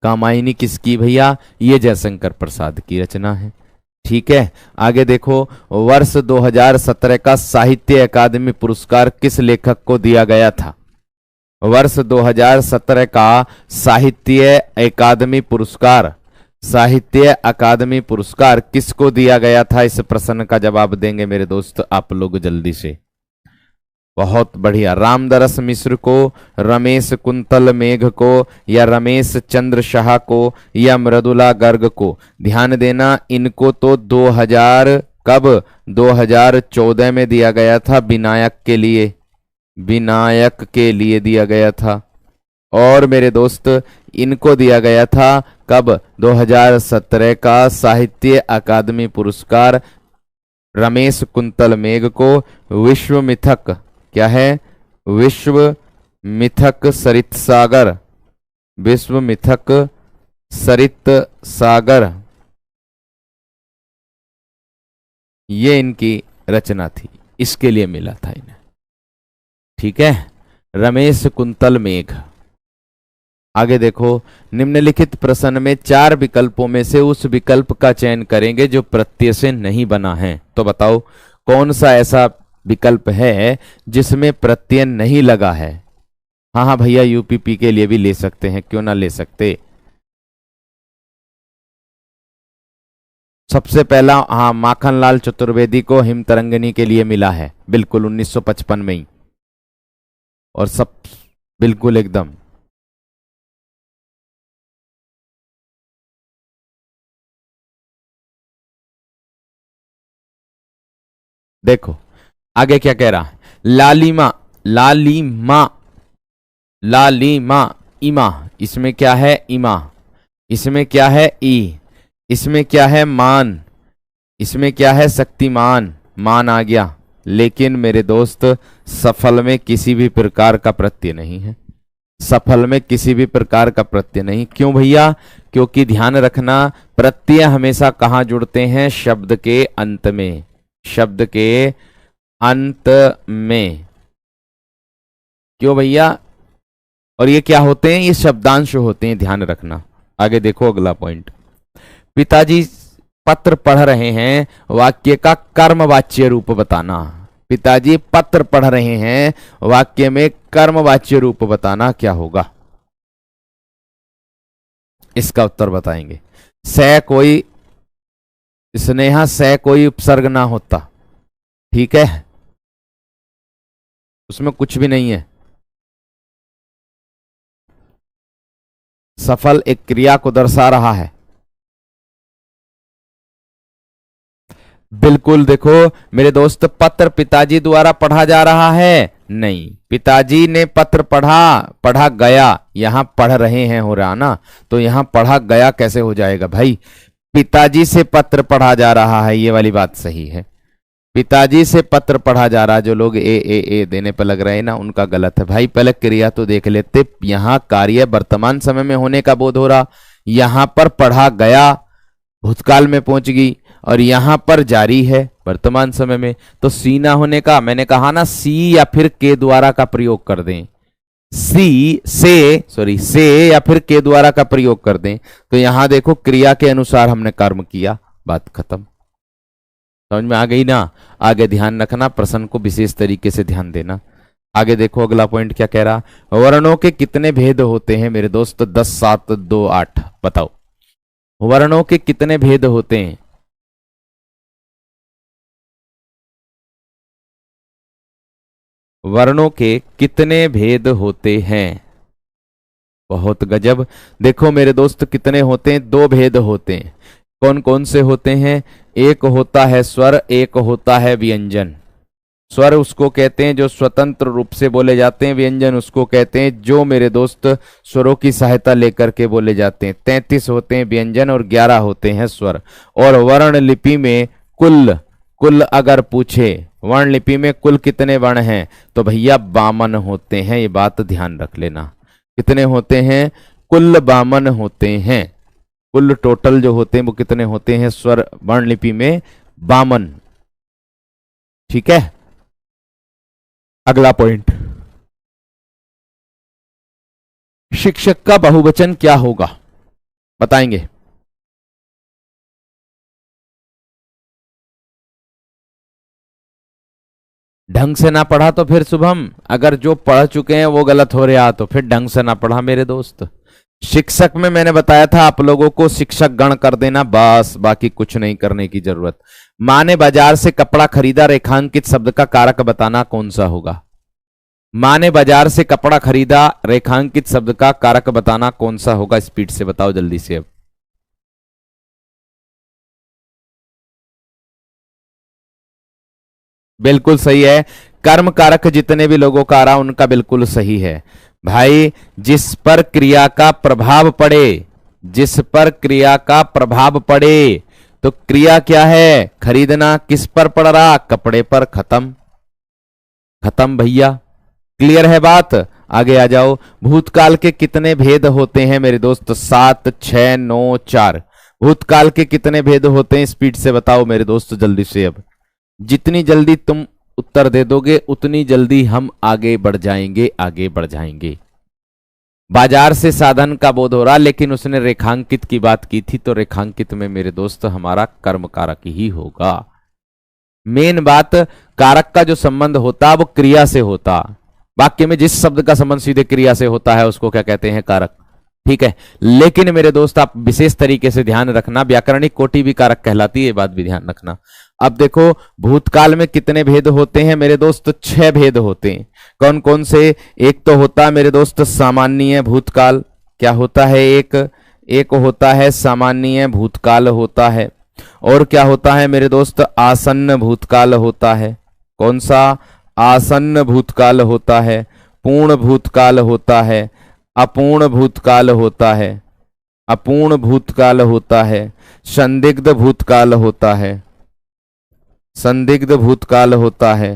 कामायनी किसकी भैया? ये जयशंकर प्रसाद की रचना है। ठीक है, आगे देखो, वर्ष 2017 का साहित्य अकादमी पुरस्कार किस लेखक को दिया गया था? वर्ष 2017 का साहित्य अकादमी पुरस्कार, साहित्य अकादमी पुरस्कार किसको दिया गया था? इस प्रश्न का जवाब देंगे मेरे दोस्त आप लोग जल्दी से। बहुत बढ़िया। रामदरस मिश्र को, रमेश कुंतल मेघ को, या रमेश चंद्र शाह को, या मृदुला गर्ग को? ध्यान देना, इनको तो 2014 में दिया गया था विनायक के लिए, विनायक के लिए दिया गया था। और मेरे दोस्त इनको दिया गया था कब? 2017 का साहित्य अकादमी पुरस्कार रमेश कुंतल मेघ को विश्व मिथक, क्या है? विश्व मिथक सरित सागर, विश्व मिथक सरित सागर, ये इनकी रचना थी, इसके लिए मिला था इन्हें। ठीक है, रमेश कुंतल मेघ। आगे देखो, निम्नलिखित प्रश्न में 4 विकल्पों में से उस विकल्प का चयन करेंगे जो प्रत्यय से नहीं बना है। तो बताओ कौन सा ऐसा विकल्प है जिसमें प्रत्यय नहीं लगा है? हाँ हाँ भैया, यूपीपी के लिए भी ले सकते हैं, क्यों ना ले सकते। सबसे पहला, हाँ, माखनलाल चतुर्वेदी को हिमतरंगिणी के लिए मिला है, बिल्कुल 1955 में ही। और सब बिल्कुल एकदम। देखो आगे क्या कह रहा है? लालिमा, लालिमा, लालिमा, इमा। इसमें क्या है? इमा। इसमें क्या है? ई। इसमें क्या है? मान। इसमें क्या है? शक्तिमान। मान आ गया। लेकिन मेरे दोस्त सफल में किसी भी प्रकार का प्रत्यय नहीं है। सफल में किसी भी प्रकार का प्रत्यय नहीं। क्यों भैया? क्योंकि ध्यान रखना, प्रत्यय हमेशा कहाँ जुड़ते हैं? शब्द के अंत में, शब्द के अंत में। क्यों भैया? और ये क्या होते हैं? ये शब्दांश होते हैं, ध्यान रखना। आगे देखो अगला पॉइंट। पिताजी पत्र पढ़ रहे हैं, वाक्य का कर्मवाच्य रूप बताना। पिताजी पत्र पढ़ रहे हैं, वाक्य में कर्मवाच्य रूप बताना क्या होगा? इसका उत्तर बताएंगे। से कोई, स्नेहा से कोई उपसर्ग ना होता, ठीक है, उसमें कुछ भी नहीं है। सफल एक क्रिया को दर्शा रहा है। बिल्कुल, देखो मेरे दोस्त, पत्र पिताजी द्वारा पढ़ा जा रहा है? नहीं, पिताजी ने पत्र पढ़ा गया, यहां पढ़ रहे हैं हो रहा ना, तो यहां पढ़ा गया कैसे हो जाएगा भाई? पिताजी से पत्र पढ़ा जा रहा है, ये वाली बात सही है। पिताजी से पत्र पढ़ा जा रहा है। जो लोग ए देने पर लग रहे हैं ना, उनका गलत है भाई। पहले क्रिया तो देख लेते। यहां कार्य वर्तमान समय में होने का बोध हो रहा, यहां पर पढ़ा गया भूतकाल में पहुंच गई, और यहां पर जारी है वर्तमान समय में। तो सी ना होने का, मैंने कहा ना, सी या फिर के द्वारा का प्रयोग कर दें। से या फिर के द्वारा का प्रयोग कर दें, तो यहां देखो क्रिया के अनुसार हमने कर्म किया, बात खत्म। समझ में आ गई ना? आगे ध्यान रखना, प्रश्न को विशेष तरीके से ध्यान देना। आगे देखो अगला पॉइंट क्या कह रहा। वर्णों के कितने भेद होते हैं मेरे दोस्त? 10, 7, 2, 8 बताओ। वर्णों के कितने भेद होते हैं? वर्णों के कितने भेद होते हैं? बहुत गजब। देखो मेरे दोस्त, कितने होते हैं? 2 भेद होते हैं। कौन कौन से होते हैं? एक होता है स्वर, एक होता है व्यंजन। स्वर उसको कहते हैं जो स्वतंत्र रूप से बोले जाते हैं, व्यंजन उसको कहते हैं जो मेरे दोस्त स्वरों की सहायता लेकर के बोले जाते हैं। 33 होते हैं व्यंजन और 11 होते हैं स्वर। और वर्ण लिपि में कुल अगर पूछे, वर्ण लिपि में कुल कितने वर्ण हैं, तो भैया 52 होते हैं। ये बात ध्यान रख लेना। कितने होते हैं? कुल 52 होते हैं। कुल टोटल जो होते हैं वो कितने होते हैं स्वर वर्ण लिपि में? 52। ठीक है, अगला पॉइंट। शिक्षक का बहुवचन क्या होगा? बताएंगे। ढंग से ना पढ़ा तो फिर शुभम, अगर जो पढ़ चुके हैं वो गलत हो रहा तो फिर ढंग से ना पढ़ा मेरे दोस्त। शिक्षक में मैंने बताया था आप लोगों को शिक्षक गण कर देना, बस, बाकी कुछ नहीं करने की जरूरत। माँ ने बाजार से कपड़ा खरीदा, रेखांकित शब्द का कारक बताना कौन सा होगा? माँ ने बाजार से कपड़ा खरीदा, रेखांकित शब्द का कारक बताना कौन सा होगा? स्पीड से बताओ जल्दी से। अब बिल्कुल सही है। कर्म कारक जितने भी लोगों का आ रहा उनका बिल्कुल सही है भाई। जिस पर क्रिया का प्रभाव पड़े, जिस पर क्रिया का प्रभाव पड़े, तो क्रिया क्या है? खरीदना। किस पर पड़ रहा? कपड़े पर। खत्म, खत्म भैया। क्लियर है बात? आगे आ जाओ। भूतकाल के कितने भेद होते हैं मेरे दोस्त? 7, 6, 9, 4। भूतकाल के कितने भेद होते हैं? स्पीड से बताओ मेरे दोस्त जल्दी से। अब जितनी जल्दी तुम उत्तर दे दोगे उतनी जल्दी हम आगे बढ़ जाएंगे, आगे बढ़ जाएंगे। बाजार से साधन का बोध हो रहा, लेकिन उसने रेखांकित की बात की थी, तो रेखांकित में मेरे दोस्त हमारा कर्म कारक ही होगा। मेन बात, कारक का जो संबंध होता वो क्रिया से होता। वाक्य में जिस शब्द का संबंध सीधे क्रिया से होता है उसको क्या कहते हैं? कारक। ठीक है, लेकिन मेरे दोस्त आप विशेष तरीके से ध्यान रखना, व्याकरणिक कोटि भी कारक कहलाती है, ये बात भी ध्यान रखना। अब देखो भूतकाल में कितने भेद होते हैं मेरे दोस्त? 6 भेद होते हैं। कौन कौन से? एक तो होता है मेरे दोस्त सामान्य भूतकाल। क्या होता है? एक होता है सामान्य भूतकाल होता है। और क्या होता है मेरे दोस्त? आसन्न भूतकाल होता है। कौन सा? आसन्न भूतकाल होता है। पूर्ण भूतकाल होता है। अपूर्ण भूतकाल होता है। अपूर्ण भूतकाल होता है। संदिग्ध भूतकाल होता है। संदिग्ध भूतकाल होता है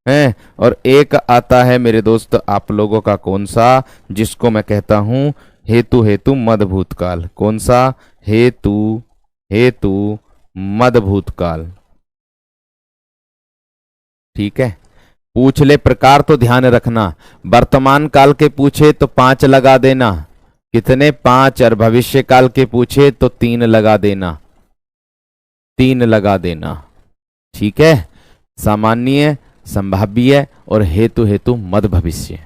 हैं, और एक आता है मेरे दोस्त आप लोगों का कौन सा, जिसको मैं कहता हूं हेतु हेतु मद भूतकाल। कौन सा? हेतु हेतु मद भूतकाल। ठीक है, पूछ ले प्रकार तो ध्यान रखना, वर्तमान काल के पूछे तो 5 लगा देना, कितने? 5, और भविष्य काल के पूछे तो 3 लगा देना, 3 लगा देना। ठीक है, सामान्य, संभाव्य और हेतु हेतु मद भविष्य।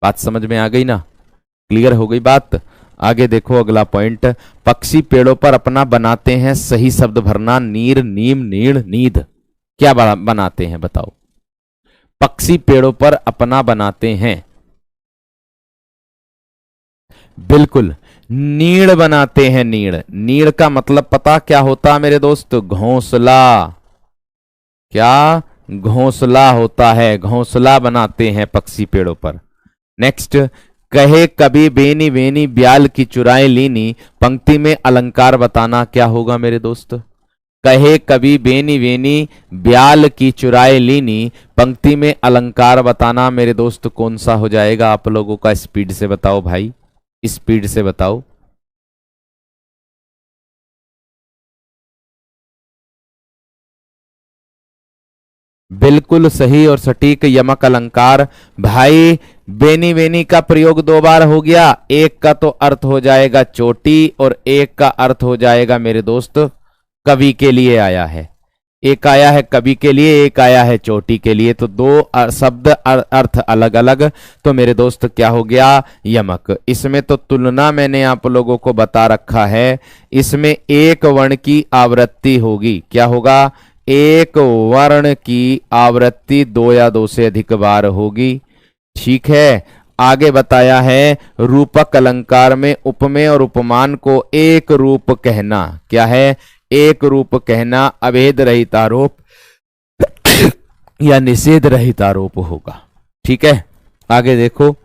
बात समझ में आ गई ना? क्लियर हो गई बात? आगे देखो अगला पॉइंट, पक्षी पेड़ों पर अपना बनाते हैं, सही शब्द भरना, नीर, नीम, नीड़, नींद। क्या बनाते हैं बताओ? पक्षी पेड़ों पर अपना बनाते हैं, बिल्कुल नीड़ बनाते हैं। नीड़, नीड़ का मतलब पता क्या होता है मेरे दोस्त? घोंसला। क्या? घोंसला होता है, घोंसला बनाते हैं पक्षी पेड़ों पर। नेक्स्ट, कहे कभी बेनी बेनी ब्याल की चुराए लीनी, पंक्ति में अलंकार बताना। क्या होगा मेरे दोस्त? कहे कभी बेनी बेनी ब्याल की चुराए लीनी, पंक्ति में अलंकार बताना मेरे दोस्त। कौन सा हो जाएगा आप लोगों का? स्पीड से बताओ भाई, स्पीड से बताओ। बिल्कुल सही और सटीक, यमक अलंकार। भाई बेनी बेनी का प्रयोग 2 बार हो गया, एक का तो अर्थ हो जाएगा चोटी और एक का अर्थ हो जाएगा मेरे दोस्त कवि के लिए आया है। एक आया है कवि के लिए, एक आया है चोटी के लिए, तो 2 शब्द अर्थ अलग अलग। तो मेरे दोस्त क्या हो गया? यमक। इसमें तो तुलना मैंने आप लोगों को बता रखा है, इसमें एक वर्ण की आवृत्ति होगी। क्या होगा? एक वर्ण की आवृत्ति 2 या 2 से अधिक बार होगी। ठीक है, आगे बताया है रूपक अलंकार में उपमेय और उपमान को एक रूप कहना। क्या है? एक रूप कहना अभेद रहित आरोप या निषेध रहित आरोप होगा। ठीक है, आगे देखो,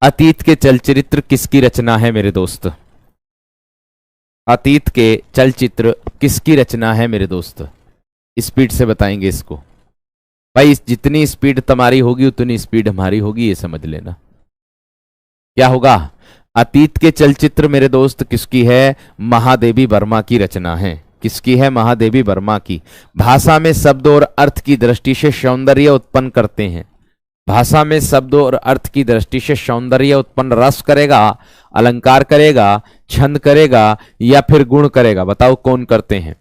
अतीत के चलचित्र किसकी रचना है मेरे दोस्त? अतीत के चलचित्र किसकी रचना है मेरे दोस्त? स्पीड से बताएंगे इसको भाई, जितनी स्पीड तुम्हारी होगी उतनी स्पीड हमारी होगी, ये समझ लेना। क्या होगा? अतीत के चलचित्र मेरे दोस्त किसकी है? महादेवी वर्मा की रचना है। किसकी है? महादेवी वर्मा की। भाषा में शब्द और अर्थ की दृष्टि से सौंदर्य उत्पन्न करते हैं। भाषा में शब्द और अर्थ की दृष्टि से सौंदर्य उत्पन्न रस करेगा, अलंकार करेगा, छंद करेगा या फिर गुण करेगा? बताओ कौन करते हैं?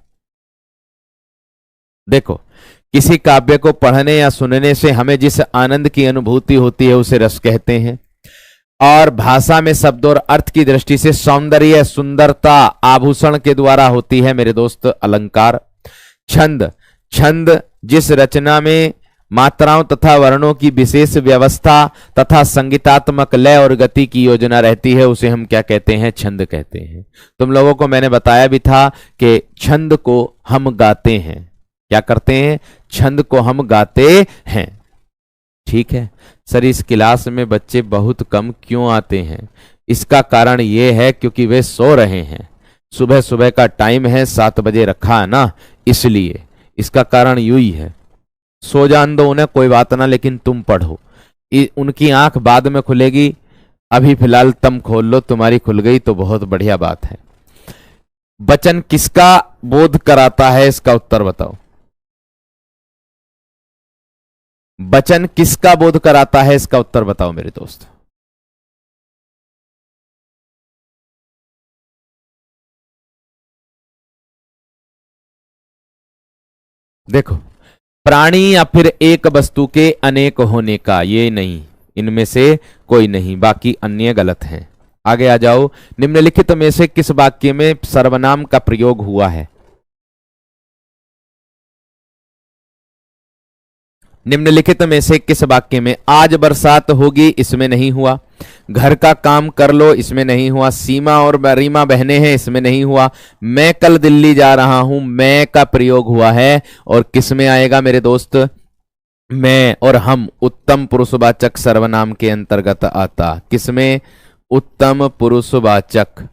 देखो, किसी काव्य को पढ़ने या सुनने से हमें जिस आनंद की अनुभूति होती है उसे रस कहते हैं। और भाषा में शब्द और अर्थ की दृष्टि से सौंदर्य, सुंदरता आभूषण के द्वारा होती है मेरे दोस्त अलंकार। छंद, छंद जिस रचना में मात्राओं तथा वर्णों की विशेष व्यवस्था तथा संगीतात्मक लय और गति की योजना रहती है उसे हम क्या कहते हैं? छंद कहते हैं। तुम लोगों को मैंने बताया भी था कि छंद को हम गाते हैं। क्या करते हैं? छंद को हम गाते हैं। ठीक है सर, इस क्लास में बच्चे बहुत कम क्यों आते हैं? इसका कारण यह है क्योंकि वे सो रहे हैं। सुबह सुबह का टाइम है, 7 बजे रखा है ना, इसलिए इसका कारण यू ही है। सो जान दो उन्हें, कोई बात ना, लेकिन तुम पढ़ो। उनकी आंख बाद में खुलेगी, अभी फिलहाल तुम खोल लो, तुम्हारी खुल गई तो बहुत बढ़िया बात है। वचन किसका बोध कराता है? इसका उत्तर बताओ। वचन किसका बोध कराता है? इसका उत्तर बताओ मेरे दोस्त। देखो, प्राणी या फिर एक वस्तु के अनेक होने का, ये नहीं, इनमें से कोई नहीं, बाकी अन्य गलत हैं। आगे आ जाओ, निम्नलिखित में से किस वाक्य में सर्वनाम का प्रयोग हुआ है? निम्नलिखित में से किस वाक्य में आज बरसात होगी? इसमें नहीं हुआ। घर का काम कर लो? इसमें नहीं हुआ। सीमा और रीमा बहनें हैं? इसमें नहीं हुआ। मैं कल दिल्ली जा रहा हूं, मैं का प्रयोग हुआ है। और किस में आएगा मेरे दोस्त? मैं और हम उत्तम पुरुषवाचक सर्वनाम के अंतर्गत आता। किसमें? उत्तम पुरुषवाचक,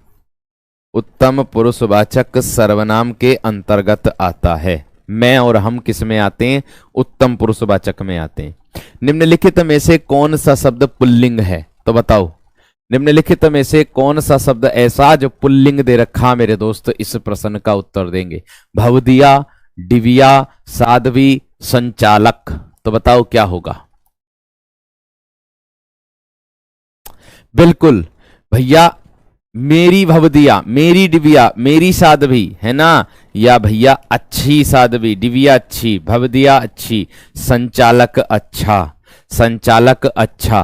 उत्तम पुरुषवाचक सर्वनाम के अंतर्गत आता है। मैं और हम किस में आते हैं? उत्तम पुरुषवाचक में आते हैं। निम्नलिखित में से कौन सा शब्द पुल्लिंग है? तो बताओ, निम्नलिखित में से कौन सा शब्द ऐसा जो पुल्लिंग दे रखा मेरे दोस्त? इस प्रश्न का उत्तर देंगे। भवदिया, डिविया, साध्वी, संचालक। तो बताओ क्या होगा? बिल्कुल भैया, मेरी भवदिया, मेरी डिविया, मेरी साध्वी, है ना? या भैया अच्छी साध्वी, डिविया अच्छी, भवदिया अच्छी, संचालक अच्छा, संचालक अच्छा।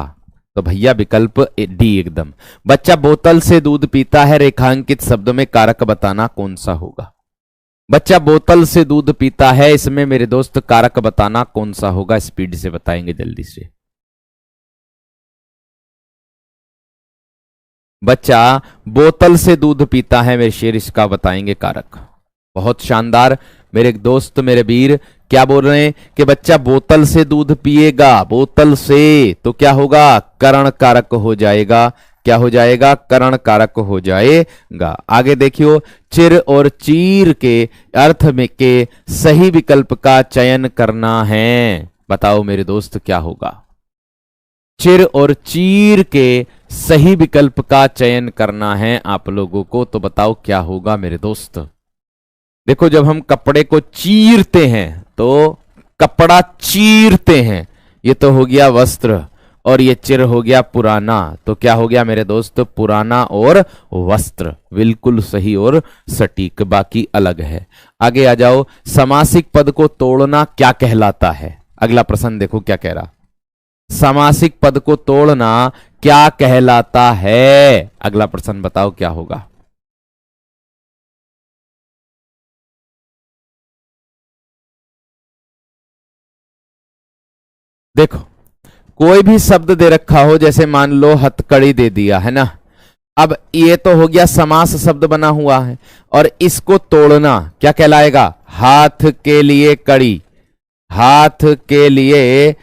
तो भैया विकल्प डी एकदम। बच्चा बोतल से दूध पीता है, रेखांकित शब्द में कारक बताना कौन सा होगा? बच्चा बोतल से दूध पीता है, इसमें मेरे दोस्त कारक बताना कौन सा होगा? स्पीड से बताएंगे, जल्दी से। बच्चा बोतल से दूध पीता है मेरे शेर, इसका बताएंगे कारक। बहुत शानदार मेरे दोस्त, मेरे वीर, क्या बोल रहे हैं कि बच्चा बोतल से दूध पिएगा, बोतल से, तो क्या होगा? करण कारक हो जाएगा। क्या हो जाएगा? करण कारक हो जाएगा। आगे देखियो, चिर और चीर के अर्थ में के सही विकल्प का चयन करना है। बताओ मेरे दोस्त क्या होगा? चिर और चीर के सही विकल्प का चयन करना है आप लोगों को। तो बताओ क्या होगा मेरे दोस्त? देखो, जब हम कपड़े को चीरते हैं तो कपड़ा चीरते हैं, ये तो हो गया वस्त्र, और ये चिर हो गया पुराना। तो क्या हो गया मेरे दोस्त? पुराना और वस्त्र। बिल्कुल सही और सटीक, बाकी अलग है। आगे आ जाओ, समासिक पद को तोड़ना क्या कहलाता है? अगला प्रश्न देखो क्या कह रहा। समासिक पद को तोड़ना क्या कहलाता है? अगला प्रश्न बताओ क्या होगा? देखो, कोई भी शब्द दे रखा हो, जैसे मान लो हथकड़ी दे दिया है ना, अब ये तो हो गया समास शब्द बना हुआ है, और इसको तोड़ना क्या कहलाएगा? हाथ के लिए कड़ी, हाथ के लिए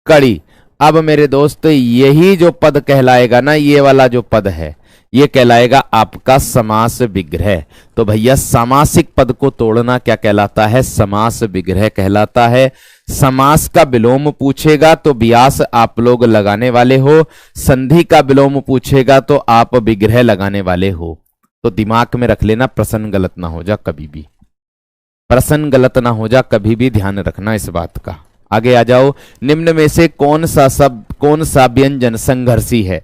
कड़ी। अब मेरे दोस्त यही जो पद कहलाएगा ना, ये वाला जो पद है, ये कहलाएगा आपका समास विग्रह। तो भैया सामासिक पद को तोड़ना क्या कहलाता है? समास विग्रह कहलाता है। समास का विलोम पूछेगा तो व्यास आप लोग लगाने वाले हो, संधि का विलोम पूछेगा तो आप विग्रह लगाने वाले हो। तो दिमाग में रख लेना, प्रश्न गलत ना हो जा कभी भी, प्रश्न गलत ना हो जा कभी भी, ध्यान रखना इस बात का। आगे आ जाओ, निम्न में से कौन सा शब्द, कौन सा व्यंजन संघर्षी है?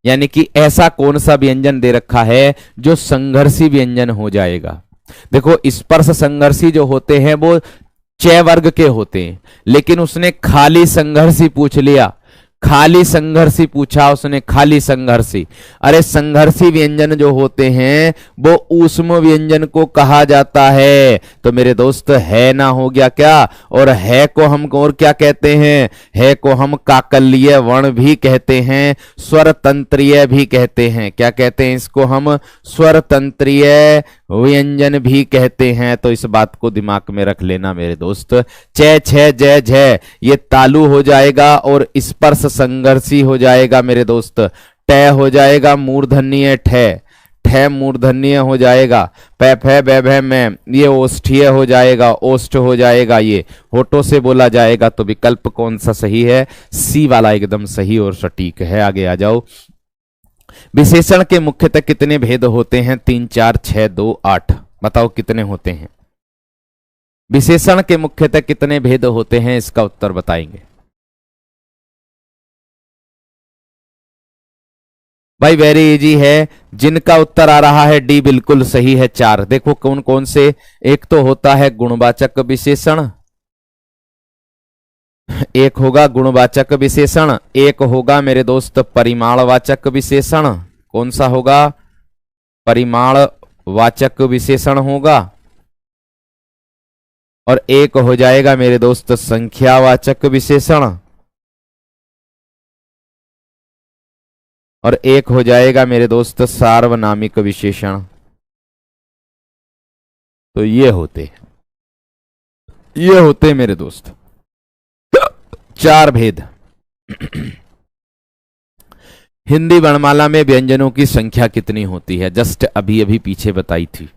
यानी कि ऐसा कौन सा व्यंजन दे रखा है जो संघर्षी व्यंजन हो जाएगा? देखो, स्पर्श संघर्षी जो होते हैं वो च वर्ग के होते हैं, लेकिन उसने खाली संघर्षी पूछ लिया, खाली संघर्षी पूछा उसने, खाली संघर्षी। अरे संघर्षी व्यंजन जो होते हैं वो ऊष्म व्यंजन को कहा जाता है। तो मेरे दोस्त है ना हो गया क्या? और है को हम और क्या कहते हैं? है को हम काकल्य वर्ण भी कहते हैं, स्वर तंत्रीय भी कहते हैं। क्या कहते हैं इसको? हम स्वर तंत्रीय व्यंजन भी कहते हैं। तो इस बात को दिमाग में रख लेना मेरे दोस्त। च छ जय जय ये तालु हो जाएगा और स्पर्श संघर्षी हो जाएगा मेरे दोस्त। ट हो जाएगा मूर्धन्य ठे, ठे मूर्धन्य हो जाएगा। पै फै बै भै में ये ओष्ठीय हो जाएगा, ओष्ठ हो जाएगा, ये होठों से बोला जाएगा। तो विकल्प कौन सा सही है? सी वाला एकदम सही और सटीक है। आगे आ जाओ, विशेषण के मुख्यतः कितने भेद होते हैं? 3 4 6 2 8। बताओ कितने होते हैं? विशेषण के मुख्यतः कितने भेद होते हैं? इसका उत्तर बताएंगे भाई। वेरी इजी है, जिनका उत्तर आ रहा है डी बिल्कुल सही है। 4 देखो कौन कौन से। एक तो होता है गुणवाचक विशेषण, एक होगा गुणवाचक विशेषण, एक होगा मेरे दोस्त परिमाणवाचक विशेषण। कौन सा होगा? परिमाणवाचक विशेषण होगा। और एक हो जाएगा मेरे दोस्त संख्यावाचक विशेषण, और एक हो जाएगा मेरे दोस्त सार्वनामिक विशेषण। तो ये होते मेरे दोस्त 4 भेद। हिंदी वर्णमाला में व्यंजनों की संख्या कितनी होती है? जस्ट अभी अभी पीछे बताई थी।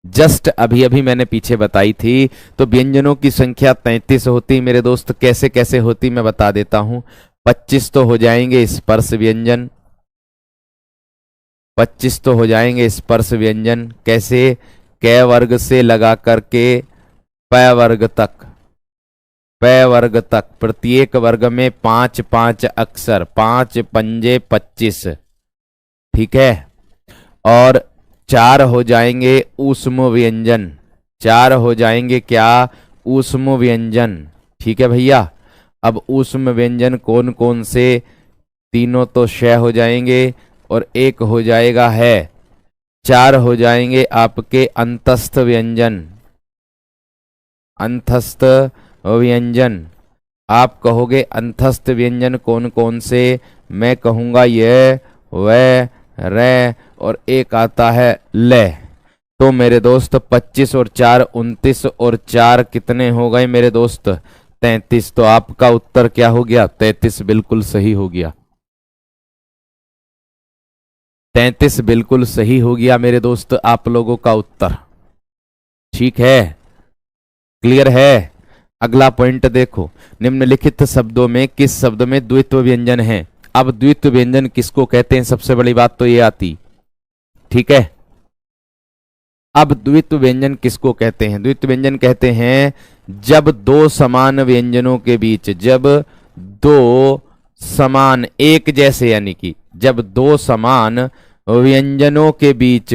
जस्ट अभी अभी मैंने पीछे बताई थी। तो व्यंजनों की संख्या 33 होती मेरे दोस्त। कैसे कैसे होती मैं बता देता हूं। 25 तो हो जाएंगे स्पर्श व्यंजन, 25 तो हो जाएंगे स्पर्श व्यंजन। कैसे? क वर्ग से लगा करके प वर्ग तक, प वर्ग तक प्रत्येक वर्ग में 5 5 अक्षर, 5 पंजे 25। ठीक है। और 4 हो जाएंगे ऊष्म व्यंजन, 4 हो जाएंगे क्या? ऊष्म व्यंजन। ठीक है भैया। अब ऊष्म व्यंजन कौन कौन से? तीनों तो श हो जाएंगे और एक हो जाएगा है। 4 हो जाएंगे आपके अंतस्थ व्यंजन, अंतस्थ व्यंजन। आप कहोगे अंतस्थ व्यंजन कौन कौन से? मैं कहूंगा ये, वह, रे और एक आता है ले। तो मेरे दोस्त 25 और 4 29 और 4 कितने हो गए मेरे दोस्त? 33। तो आपका उत्तर क्या हो गया? 33 बिल्कुल सही हो गया। 33 बिल्कुल सही हो गया मेरे दोस्त आप लोगों का उत्तर। ठीक है, क्लियर है। अगला पॉइंट देखो, निम्नलिखित शब्दों में किस शब्द में द्वित्व व्यंजन है? अब द्वित्व व्यंजन किसको कहते हैं? सबसे बड़ी बात तो ये आती। ठीक है। अब द्वित्व व्यंजन किसको कहते हैं? द्वित्व व्यंजन कहते हैं जब दो समान व्यंजनों के बीच, जब दो समान एक जैसे, यानी कि जब दो समान व्यंजनों के बीच,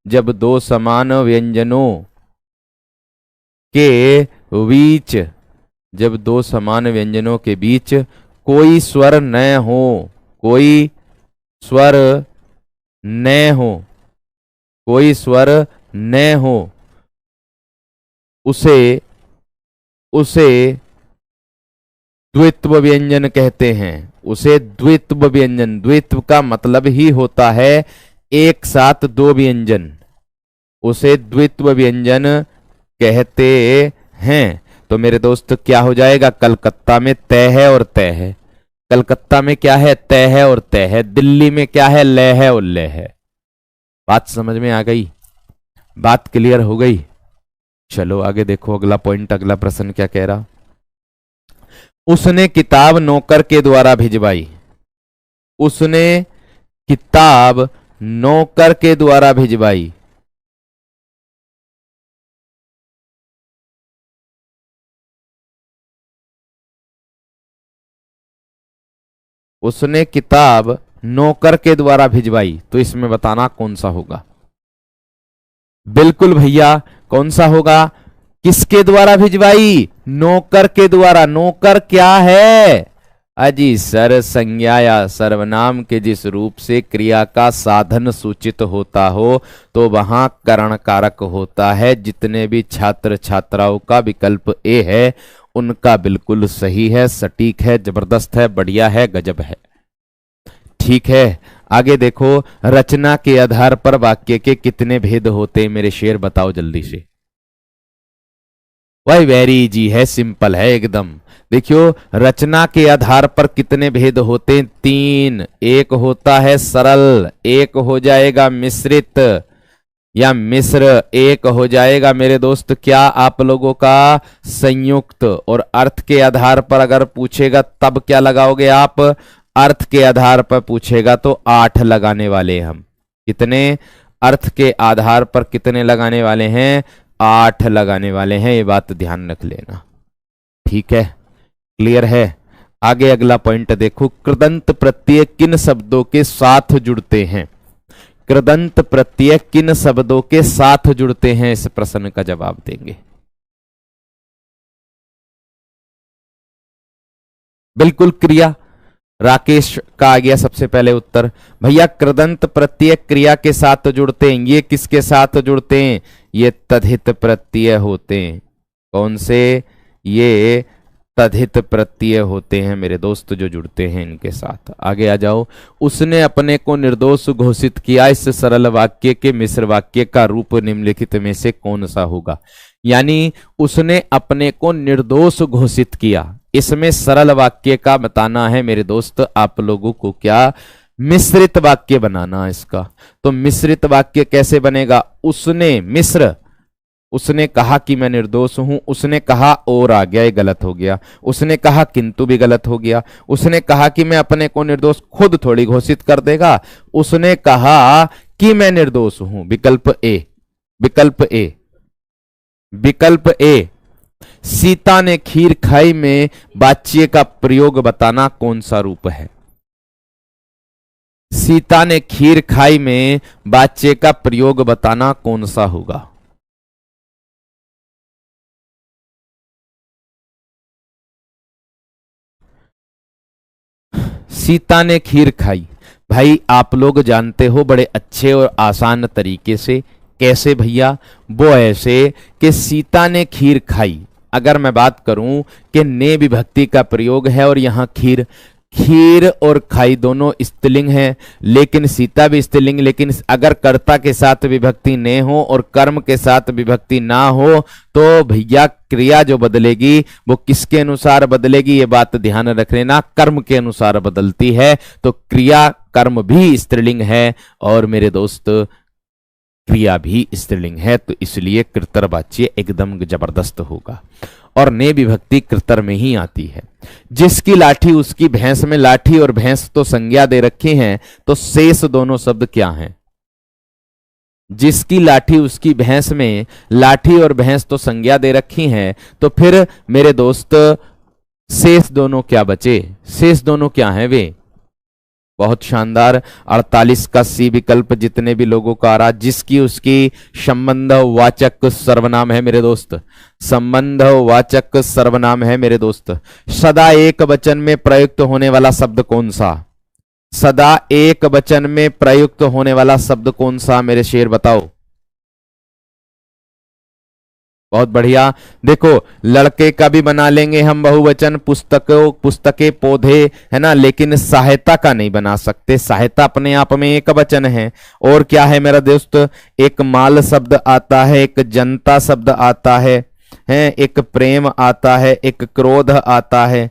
जब दो समान व्यंजनों के बीच, जब दो समान व्यंजनों के बीच कोई स्वर न हो, कोई स्वर न हो, कोई स्वर न हो, उसे उसे द्वित्व व्यंजन कहते हैं। उसे द्वित्व व्यंजन, द्वित्व का मतलब ही होता है एक साथ दो व्यंजन, उसे द्वित्व व्यंजन कहते हैं। तो मेरे दोस्त क्या हो जाएगा? कलकत्ता में तय है और तय है। कलकत्ता में क्या है? तय है और तय है। दिल्ली में क्या है? लय है और लय है। बात समझ में आ गई? बात क्लियर हो गई? चलो आगे देखो अगला पॉइंट, अगला प्रश्न क्या कह रहा। उसने किताब नौकर के द्वारा भिजवाई, उसने किताब नौकर के द्वारा भिजवाई। उसने किताब नौकर के द्वारा भिजवाई, तो इसमें बताना कौन सा होगा? बिल्कुल भैया, कौन सा होगा? किसके द्वारा भिजवाई? नौकर के द्वारा। नौकर क्या है? अजी सर, संज्ञा या सर्वनाम के जिस रूप से क्रिया का साधन सूचित होता हो तो वहां करण कारक होता है। जितने भी छात्र छात्राओं का विकल्प ए है उनका बिल्कुल सही है, सटीक है, जबरदस्त है, बढ़िया है, गजब है। ठीक है, आगे देखो, रचना के आधार पर वाक्य के कितने भेद होते हैं मेरे शेर? बताओ जल्दी से। वही वेरी इजी है, सिंपल है एकदम। देखियो, रचना के आधार पर कितने भेद होते हैं? 3। एक होता है सरल, एक हो जाएगा मिश्रित या मिश्र, एक हो जाएगा मेरे दोस्त क्या आप लोगों का? संयुक्त। और अर्थ के आधार पर अगर पूछेगा तब क्या लगाओगे आप? अर्थ के आधार पर पूछेगा तो 8 लगाने वाले हम। कितने? अर्थ के आधार पर कितने लगाने वाले हैं? 8 लगाने वाले हैं। ये बात ध्यान रख लेना। ठीक है, क्लियर है। आगे अगला पॉइंट देखो, कृदंत प्रत्यय किन शब्दों के साथ जुड़ते हैं? कृदंत प्रत्यय किन शब्दों के साथ जुड़ते हैं? इस प्रश्न का जवाब देंगे। बिल्कुल क्रिया। राकेश का आ गया सबसे पहले उत्तर। भैया कृदंत प्रत्यय क्रिया के साथ जुड़ते हैं। ये किसके साथ जुड़ते हैं? ये तद्धित प्रत्यय होते हैं। कौन से? ये तद्धित प्रत्यय होते हैं मेरे दोस्त, जो जुड़ते हैं इनके साथ। आगे आ जाओ। उसने अपने को निर्दोष घोषित किया। इस सरल वाक्य के मिश्र वाक्य का रूप निम्नलिखित में से कौन सा होगा? यानी उसने अपने को निर्दोष घोषित किया, इसमें सरल वाक्य का बताना है मेरे दोस्त आप लोगों को। क्या मिश्रित वाक्य बनाना इसका। तो मिश्रित वाक्य कैसे बनेगा? उसने, मिश्र, उसने कहा कि मैं निर्दोष हूं, उसने कहा और आ गया, ये गलत हो गया। उसने कहा किंतु भी गलत हो गया। उसने कहा कि मैं अपने को निर्दोष खुद थोड़ी घोषित कर देगा। उसने कहा कि मैं निर्दोष हूं। विकल्प ए, विकल्प ए, विकल्प ए। सीता ने खीर खाई में वाच्य का प्रयोग बताना कौन सा रूप है? सीता ने खीर खाई में वाच्य का प्रयोग बताना कौन सा होगा? सीता ने खीर खाई, भाई आप लोग जानते हो बड़े अच्छे और आसान तरीके से। कैसे भैया? वो ऐसे कि सीता ने खीर खाई, अगर मैं बात करूं कि ने विभक्ति का प्रयोग है और यहां खीर, खीर और खाई दोनों स्त्रीलिंग है, लेकिन सीता भी स्त्रीलिंग। लेकिन अगर कर्ता के साथ विभक्ति ने हो और कर्म के साथ विभक्ति ना हो तो भैया क्रिया जो बदलेगी वो किसके अनुसार बदलेगी? ये बात ध्यान रख लेना, कर्म के अनुसार बदलती है। तो क्रिया, कर्म भी स्त्रीलिंग है और मेरे दोस्त क्रिया भी स्त्रीलिंग है, तो इसलिए कृतर्वाच्य एकदम जबरदस्त होगा। और ने विभक्ति कृतर में ही आती है। जिसकी लाठी उसकी भैंस में लाठी और भैंस तो संज्ञा दे रखी हैं, तो शेष दोनों शब्द क्या हैं? जिसकी लाठी उसकी भैंस में लाठी और भैंस तो संज्ञा दे रखी हैं, तो फिर मेरे दोस्त शेष दोनों क्या बचे? शेष दोनों क्या हैं वे? बहुत शानदार। 48 का सी विकल्प जितने भी लोगों का आ रहा, जिसकी उसकी संबंध वाचक सर्वनाम है मेरे दोस्त, संबंध वाचक सर्वनाम है मेरे दोस्त। सदा एक वचन में प्रयुक्त होने वाला शब्द कौन सा? सदा एक वचन में प्रयुक्त होने वाला शब्द कौन सा मेरे शेर बताओ? बहुत बढ़िया। देखो लड़के का भी बना लेंगे हम बहुवचन, पुस्तकों, पुस्तकें, पौधे, है ना, लेकिन सहायता का नहीं बना सकते। सहायता अपने आप में एक वचन है। और क्या है मेरा दोस्त? एक माल शब्द आता है, एक जनता शब्द आता है, एक प्रेम आता है, एक क्रोध आता है,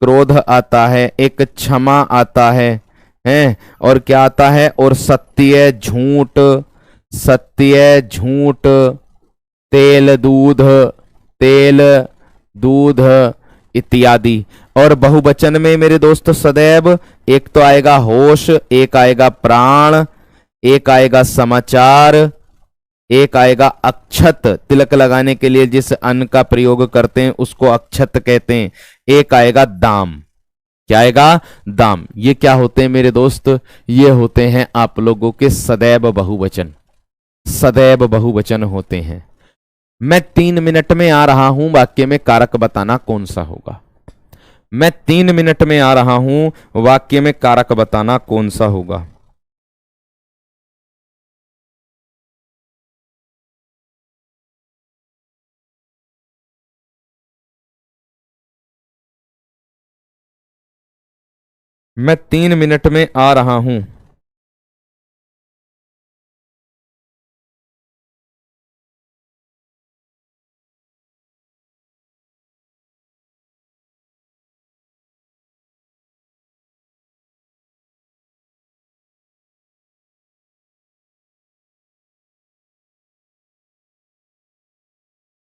क्रोध आता है, एक क्षमा आता है, और क्या आता है? और सत्य, झूठ, सत्य, झूठ, तेल, दूध, तेल, दूध इत्यादि। और बहुवचन में मेरे दोस्त सदैव एक तो आएगा होश, एक आएगा प्राण, एक आएगा समाचार, एक आएगा अक्षत, तिलक लगाने के लिए जिस अन्न का प्रयोग करते हैं उसको अक्षत कहते हैं, एक आएगा दाम। क्या आएगा? दाम। ये क्या होते हैं मेरे दोस्त? ये होते हैं आप लोगों के सदैव बहुवचन, सदैव बहुवचन होते हैं। मैं 3 मिनट में आ रहा हूं, वाक्य में कारक बताना कौन सा होगा? मैं 3 मिनट में आ रहा हूं, वाक्य में कारक बताना कौन सा होगा? मैं 3 मिनट में आ रहा हूं।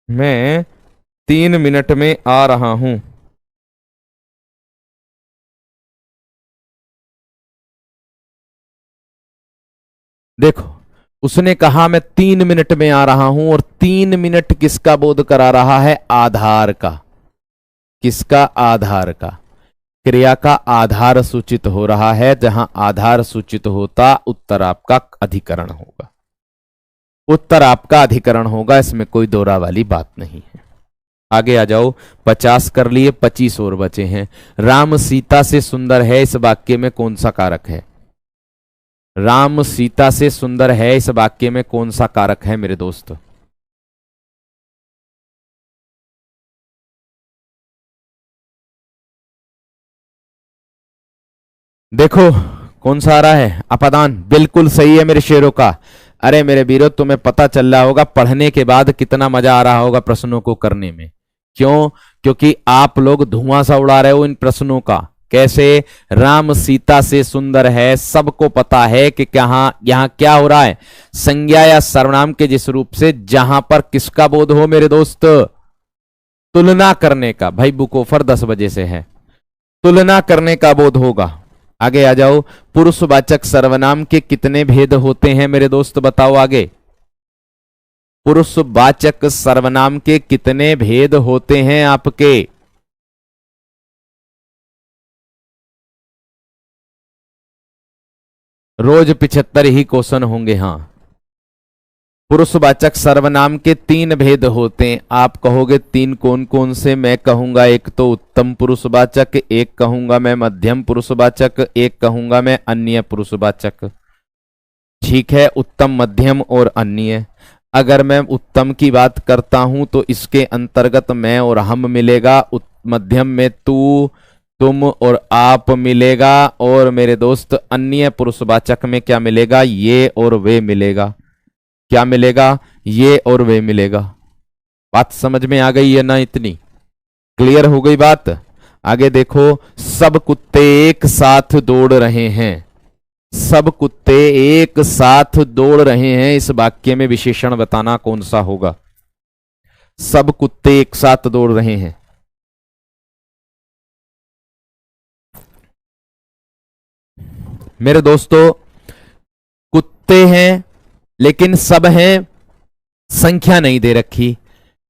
मैं 3 मिनट में आ रहा हूं। देखो उसने कहा मैं 3 मिनट में आ रहा हूं, और 3 मिनट किसका बोध करा रहा है? आधार का। किसका? आधार का। क्रिया का आधार सूचित हो रहा है। जहां आधार सूचित होता उत्तर आपका अधिकरण होगा, उत्तर आपका अधिकरण होगा, इसमें कोई दोहरा वाली बात नहीं है। आगे आ जाओ। 50 कर लिए, 25 और बचे हैं। राम सीता से सुंदर है, इस वाक्य में कौन सा कारक है? राम सीता से सुंदर है, इस वाक्य में कौन सा कारक है मेरे दोस्त? देखो कौन सा आ रहा है? अपादान। बिल्कुल सही है मेरे शेरों का। अरे मेरे वीरों, तुम्हें पता चल रहा होगा पढ़ने के बाद कितना मजा आ रहा होगा प्रश्नों को करने में। क्यों? क्योंकि आप लोग धुआं सा उड़ा रहे हो इन प्रश्नों का। कैसे? राम सीता से सुंदर है, सबको पता है कि यहां क्या हो रहा है, संज्ञा या सर्वनाम के जिस रूप से जहां पर किसका बोध हो मेरे दोस्त, तुलना करने का। भाई बुक ऑफर 10 बजे से है, तुलना करने का बोध होगा। आगे आ जाओ, पुरुषवाचक सर्वनाम के कितने भेद होते हैं मेरे दोस्त, बताओ आगे। पुरुषवाचक सर्वनाम के कितने भेद होते हैं आपके? रोज 75 ही क्वेश्चन होंगे। हाँ, पुरुषवाचक सर्वनाम के 3 भेद होते हैं। आप कहोगे 3 कौन कौन से? मैं कहूंगा एक तो उत्तम पुरुषवाचक, एक कहूंगा मैं मध्यम पुरुषवाचक, एक कहूंगा मैं अन्य पुरुषवाचक। ठीक है, उत्तम, मध्यम और अन्य। अगर मैं उत्तम की बात करता हूं तो इसके अंतर्गत मैं और हम मिलेगा, मध्यम में तू, तुम और आप मिलेगा, और मेरे दोस्त अन्य पुरुषवाचक में क्या मिलेगा? ये और वे मिलेगा। क्या मिलेगा? ये और वे मिलेगा। बात समझ में आ गई है ना? इतनी क्लियर हो गई बात? आगे देखो, सब कुत्ते एक साथ दौड़ रहे हैं। सब कुत्ते एक साथ दौड़ रहे हैं, इस वाक्य में विशेषण बताना कौन सा होगा? सब कुत्ते एक साथ दौड़ रहे हैं। मेरे दोस्तों, कुत्ते हैं लेकिन सब हैं, संख्या नहीं दे रखी,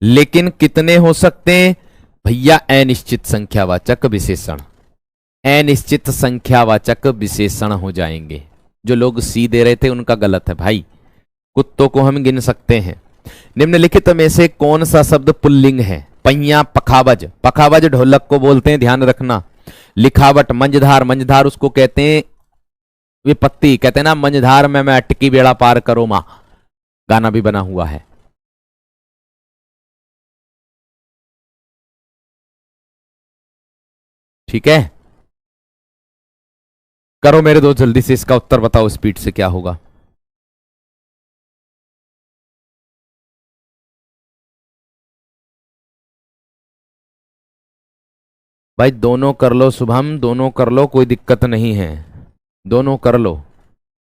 लेकिन कितने हो सकते हैं भैया? अनिश्चित संख्यावाचक विशेषण, अनिश्चित संख्यावाचक विशेषण हो जाएंगे। जो लोग सी दे रहे थे उनका गलत है भाई, कुत्तों को हम गिन सकते हैं। निम्नलिखित में से कौन सा शब्द पुल्लिंग है? पहिया, पखावज। पखावज ढोलक को बोलते हैं, ध्यान रखना। लिखावट, मंझधार, मंझधार उसको कहते हैं विपत्ति, कहते हैं ना मंझधार में मैं अटकी बेड़ा पार करो मां, गाना भी बना हुआ है। ठीक है, करो मेरे दोस्त जल्दी से इसका उत्तर बताओ, स्पीड से क्या होगा? भाई दोनों कर लो शुभम, दोनों कर लो, कोई दिक्कत नहीं है, दोनों कर लो।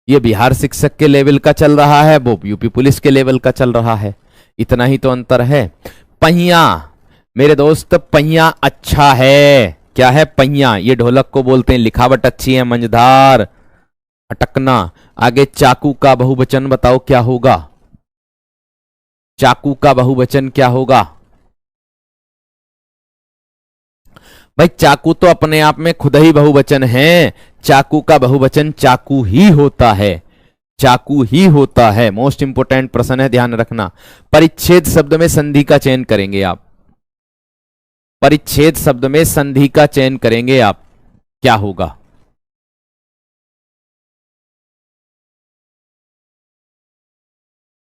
ये बिहार शिक्षक के लेवल का चल रहा है, वो यूपी पुलिस के लेवल का चल रहा है, इतना ही तो अंतर है। पहिया मेरे दोस्त, पहिया अच्छा है। क्या है? पहिया, ये ढोलक को बोलते हैं। लिखावट अच्छी है, मंझधार, अटकना। आगे चाकू का बहुवचन बताओ क्या होगा? चाकू का बहुवचन क्या होगा? भाई चाकू तो अपने आप में खुद ही बहुवचन है, चाकू का बहुवचन चाकू ही होता है, चाकू ही होता है। मोस्ट इंपोर्टेंट प्रश्न है, ध्यान रखना। परिच्छेद शब्द में संधि का चयन करेंगे आप, परिच्छेद शब्द में संधि का चयन करेंगे आप, क्या होगा?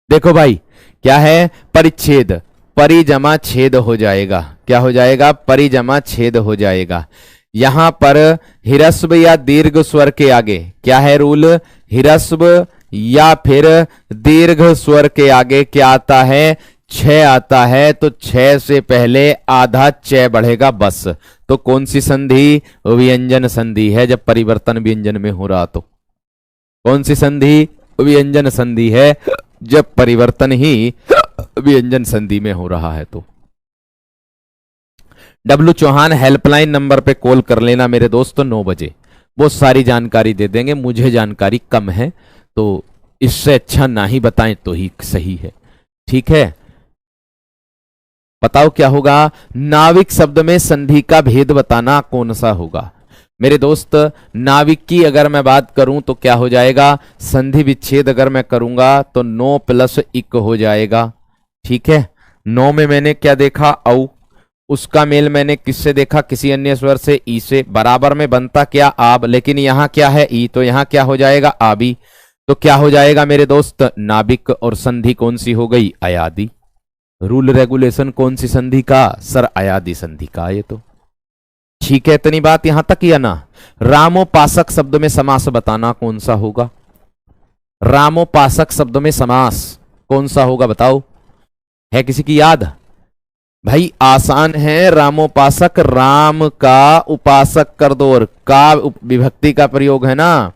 देखो भाई, क्या है? परिच्छेद, परिजमा छेद हो जाएगा। क्या हो जाएगा? परिजमा छेद हो जाएगा। यहां पर हिरस्व या दीर्घ स्वर के आगे क्या है रूल? हिरस्व या फिर दीर्घ स्वर के आगे क्या आता है? छ आता है, तो छ से पहले आधा च बढ़ेगा बस। तो कौन सी संधि? व्यंजन संधि है, जब परिवर्तन व्यंजन में हो रहा तो। कौन सी संधि? व्यंजन संधि है, जब परिवर्तन ही व्यंजन संधि में हो रहा है तो। डब्लू चौहान हेल्पलाइन नंबर पे कॉल कर लेना मेरे दोस्त 9 बजे, वो सारी जानकारी दे देंगे। मुझे जानकारी कम है तो इससे अच्छा ना ही बताएं तो ही सही है। ठीक है, बताओ क्या होगा? नाविक शब्द में संधि का भेद बताना कौन सा होगा? मेरे दोस्त नाविक की अगर मैं बात करूं तो क्या हो जाएगा? संधि विच्छेद अगर मैं करूंगा तो 9 प्लस इक हो जाएगा। ठीक है, 9 में मैंने क्या देखा? औ। उसका मेल मैंने किससे देखा? किसी अन्य स्वर से, ई से। बराबर में बनता क्या? आब, लेकिन यहां क्या है? ई, तो यहां क्या हो जाएगा? आबी। तो क्या हो जाएगा मेरे दोस्त? नाविक। और संधि कौन सी हो गई? अयादि। रूल रेगुलेशन कौन सी संधि का? सर अयादि संधि का। ये तो ठीक है, इतनी बात यहां तक या ना? रामोपासक शब्द में समास बताना कौन सा होगा? रामोपासक शब्द में समास कौन सा होगा बताओ? है किसी की याद? भाई आसान है, रामोपासक, राम का उपासक कर दो और का विभक्ति का प्रयोग है ना,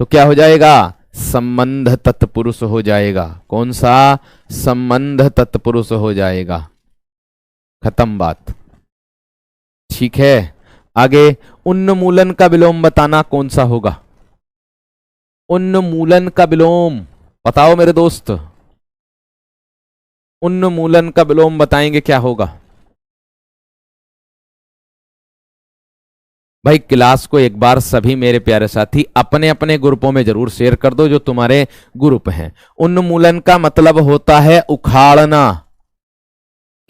तो क्या हो जाएगा, संबंध तत्पुरुष हो जाएगा। कौन सा, संबंध तत्पुरुष हो जाएगा। खत्म बात। ठीक है, आगे उन्मूलन का विलोम बताना कौन सा होगा। उन्मूलन का विलोम बताओ मेरे दोस्त, उन्मूलन का विलोम बताएंगे क्या होगा। भाई क्लास को एक बार सभी मेरे प्यारे साथी अपने अपने ग्रुपों में जरूर शेयर कर दो जो तुम्हारे ग्रुप हैं। उन्मूलन का मतलब होता है उखाड़ना।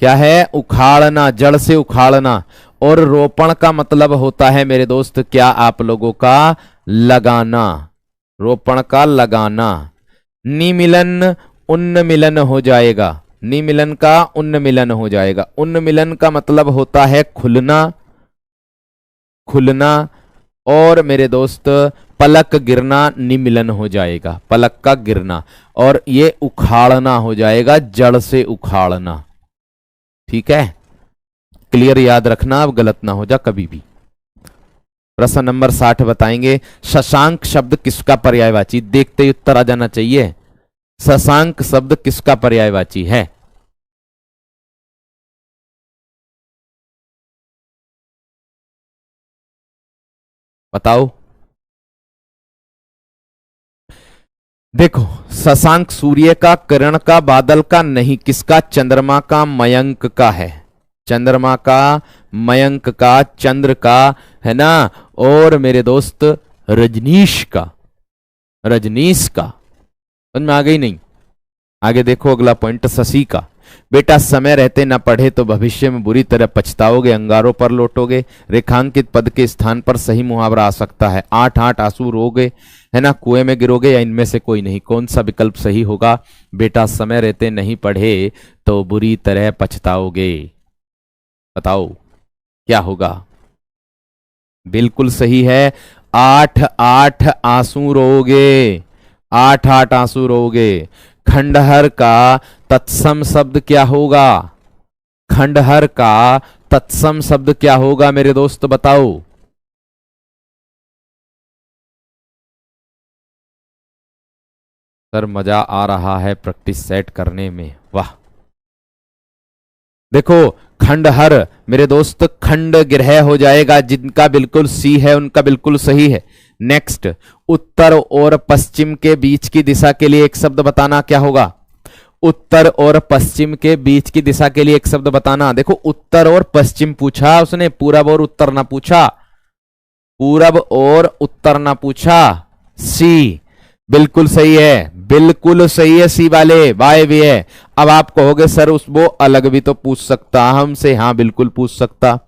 क्या है, उखाड़ना, जड़ से उखाड़ना। और रोपण का मतलब होता है मेरे दोस्त, क्या आप लोगों का, लगाना, रोपण का लगाना। निमिलन उन्मिलन हो जाएगा, निमिलन का उन्मिलन हो जाएगा। उन्मिलन का मतलब होता है खुलना, खुलना। और मेरे दोस्त पलक गिरना निमिलन हो जाएगा, पलक का गिरना। और ये उखाड़ना हो जाएगा, जड़ से उखाड़ना। ठीक है, क्लियर, याद रखना, अब गलत ना हो जा कभी भी। प्रश्न नंबर 60 बताएंगे, शशांक शब्द किसका पर्यायवाची, देखते ही उत्तर आ जाना चाहिए। शशांक शब्द किसका पर्यायवाची है। बताओ। देखो, शशांक सूर्य का, किरण का, बादल का नहीं, किसका, चंद्रमा का, मयंक का है। चंद्रमा का, मयंक का, चंद्र का है ना। और मेरे दोस्त रजनीश का, रजनीश का। समझ में आ गई नहीं। आगे देखो अगला पॉइंट, शशि का। बेटा समय रहते न पढ़े तो भविष्य में बुरी तरह पछताओगे, अंगारों पर लौटोगे। रेखांकित पद के स्थान पर सही मुहावरा आ सकता है। 8 आंसू रोगे, है ना, कुएं में गिरोगे, या इनमें से कोई नहीं। कौन सा विकल्प सही होगा। बेटा समय रहते नहीं पढ़े तो बुरी तरह पछताओगे, बताओ क्या होगा। बिल्कुल सही है, 8 आंसू रोगे, 8 आंसू रोगे। खंडहर का तत्सम शब्द क्या होगा, खंडहर का तत्सम शब्द क्या होगा मेरे दोस्त, बताओ। सर मजा आ रहा है प्रैक्टिस सेट करने में, वाह। देखो खंडहर मेरे दोस्त खंड ग्रह हो जाएगा, जिनका बिल्कुल सी है उनका बिल्कुल सही है। नेक्स्ट, उत्तर और पश्चिम के बीच की दिशा के लिए एक शब्द बताना, क्या होगा। उत्तर और पश्चिम के बीच की दिशा के लिए एक शब्द बताना। देखो उत्तर और पश्चिम पूछा उसने, पूरब और उत्तर ना पूछा, पूरब और उत्तर ना पूछा। सी बिल्कुल सही है, बिल्कुल सही है, सी वाले वाय भी है। अब आप कहोगे सर उस वो अलग भी तो पूछ सकता हमसे, हाँ बिल्कुल पूछ सकता।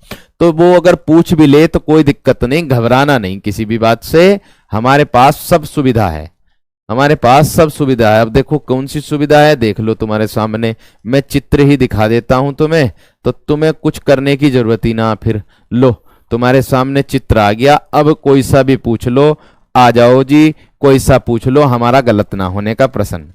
तो वो अगर पूछ भी ले तो कोई दिक्कत नहीं, घबराना नहीं किसी भी बात से, हमारे पास सब सुविधा है, हमारे पास सब सुविधा है। अब देखो कौन सी सुविधा है, देख लो तुम्हारे सामने, मैं चित्र ही दिखा देता हूं तुम्हें, तो तुम्हें कुछ करने की जरूरत ही ना। फिर लो तुम्हारे सामने चित्र आ गया, अब कोई सा भी पूछ लो, आ जाओ जी, कोई सा पूछ लो, हमारा गलत ना होने का प्रश्न।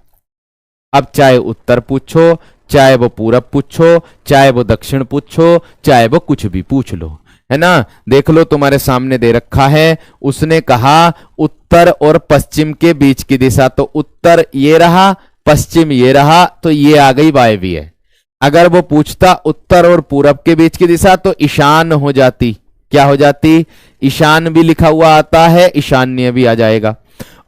अब चाहे उत्तर पूछो, चाहे वो पूरब पूछो, चाहे वो दक्षिण पूछो, चाहे वो कुछ भी पूछ लो, है ना। देख लो तुम्हारे सामने दे रखा है, उसने कहा उत्तर और पश्चिम के बीच की दिशा, तो उत्तर ये रहा, पश्चिम ये रहा, तो ये आ गई वायव्य। अगर वो पूछता उत्तर और पूरब के बीच की दिशा तो ईशान हो जाती, क्या हो जाती, ईशान भी लिखा हुआ आता है, ईशान्य भी आ जाएगा।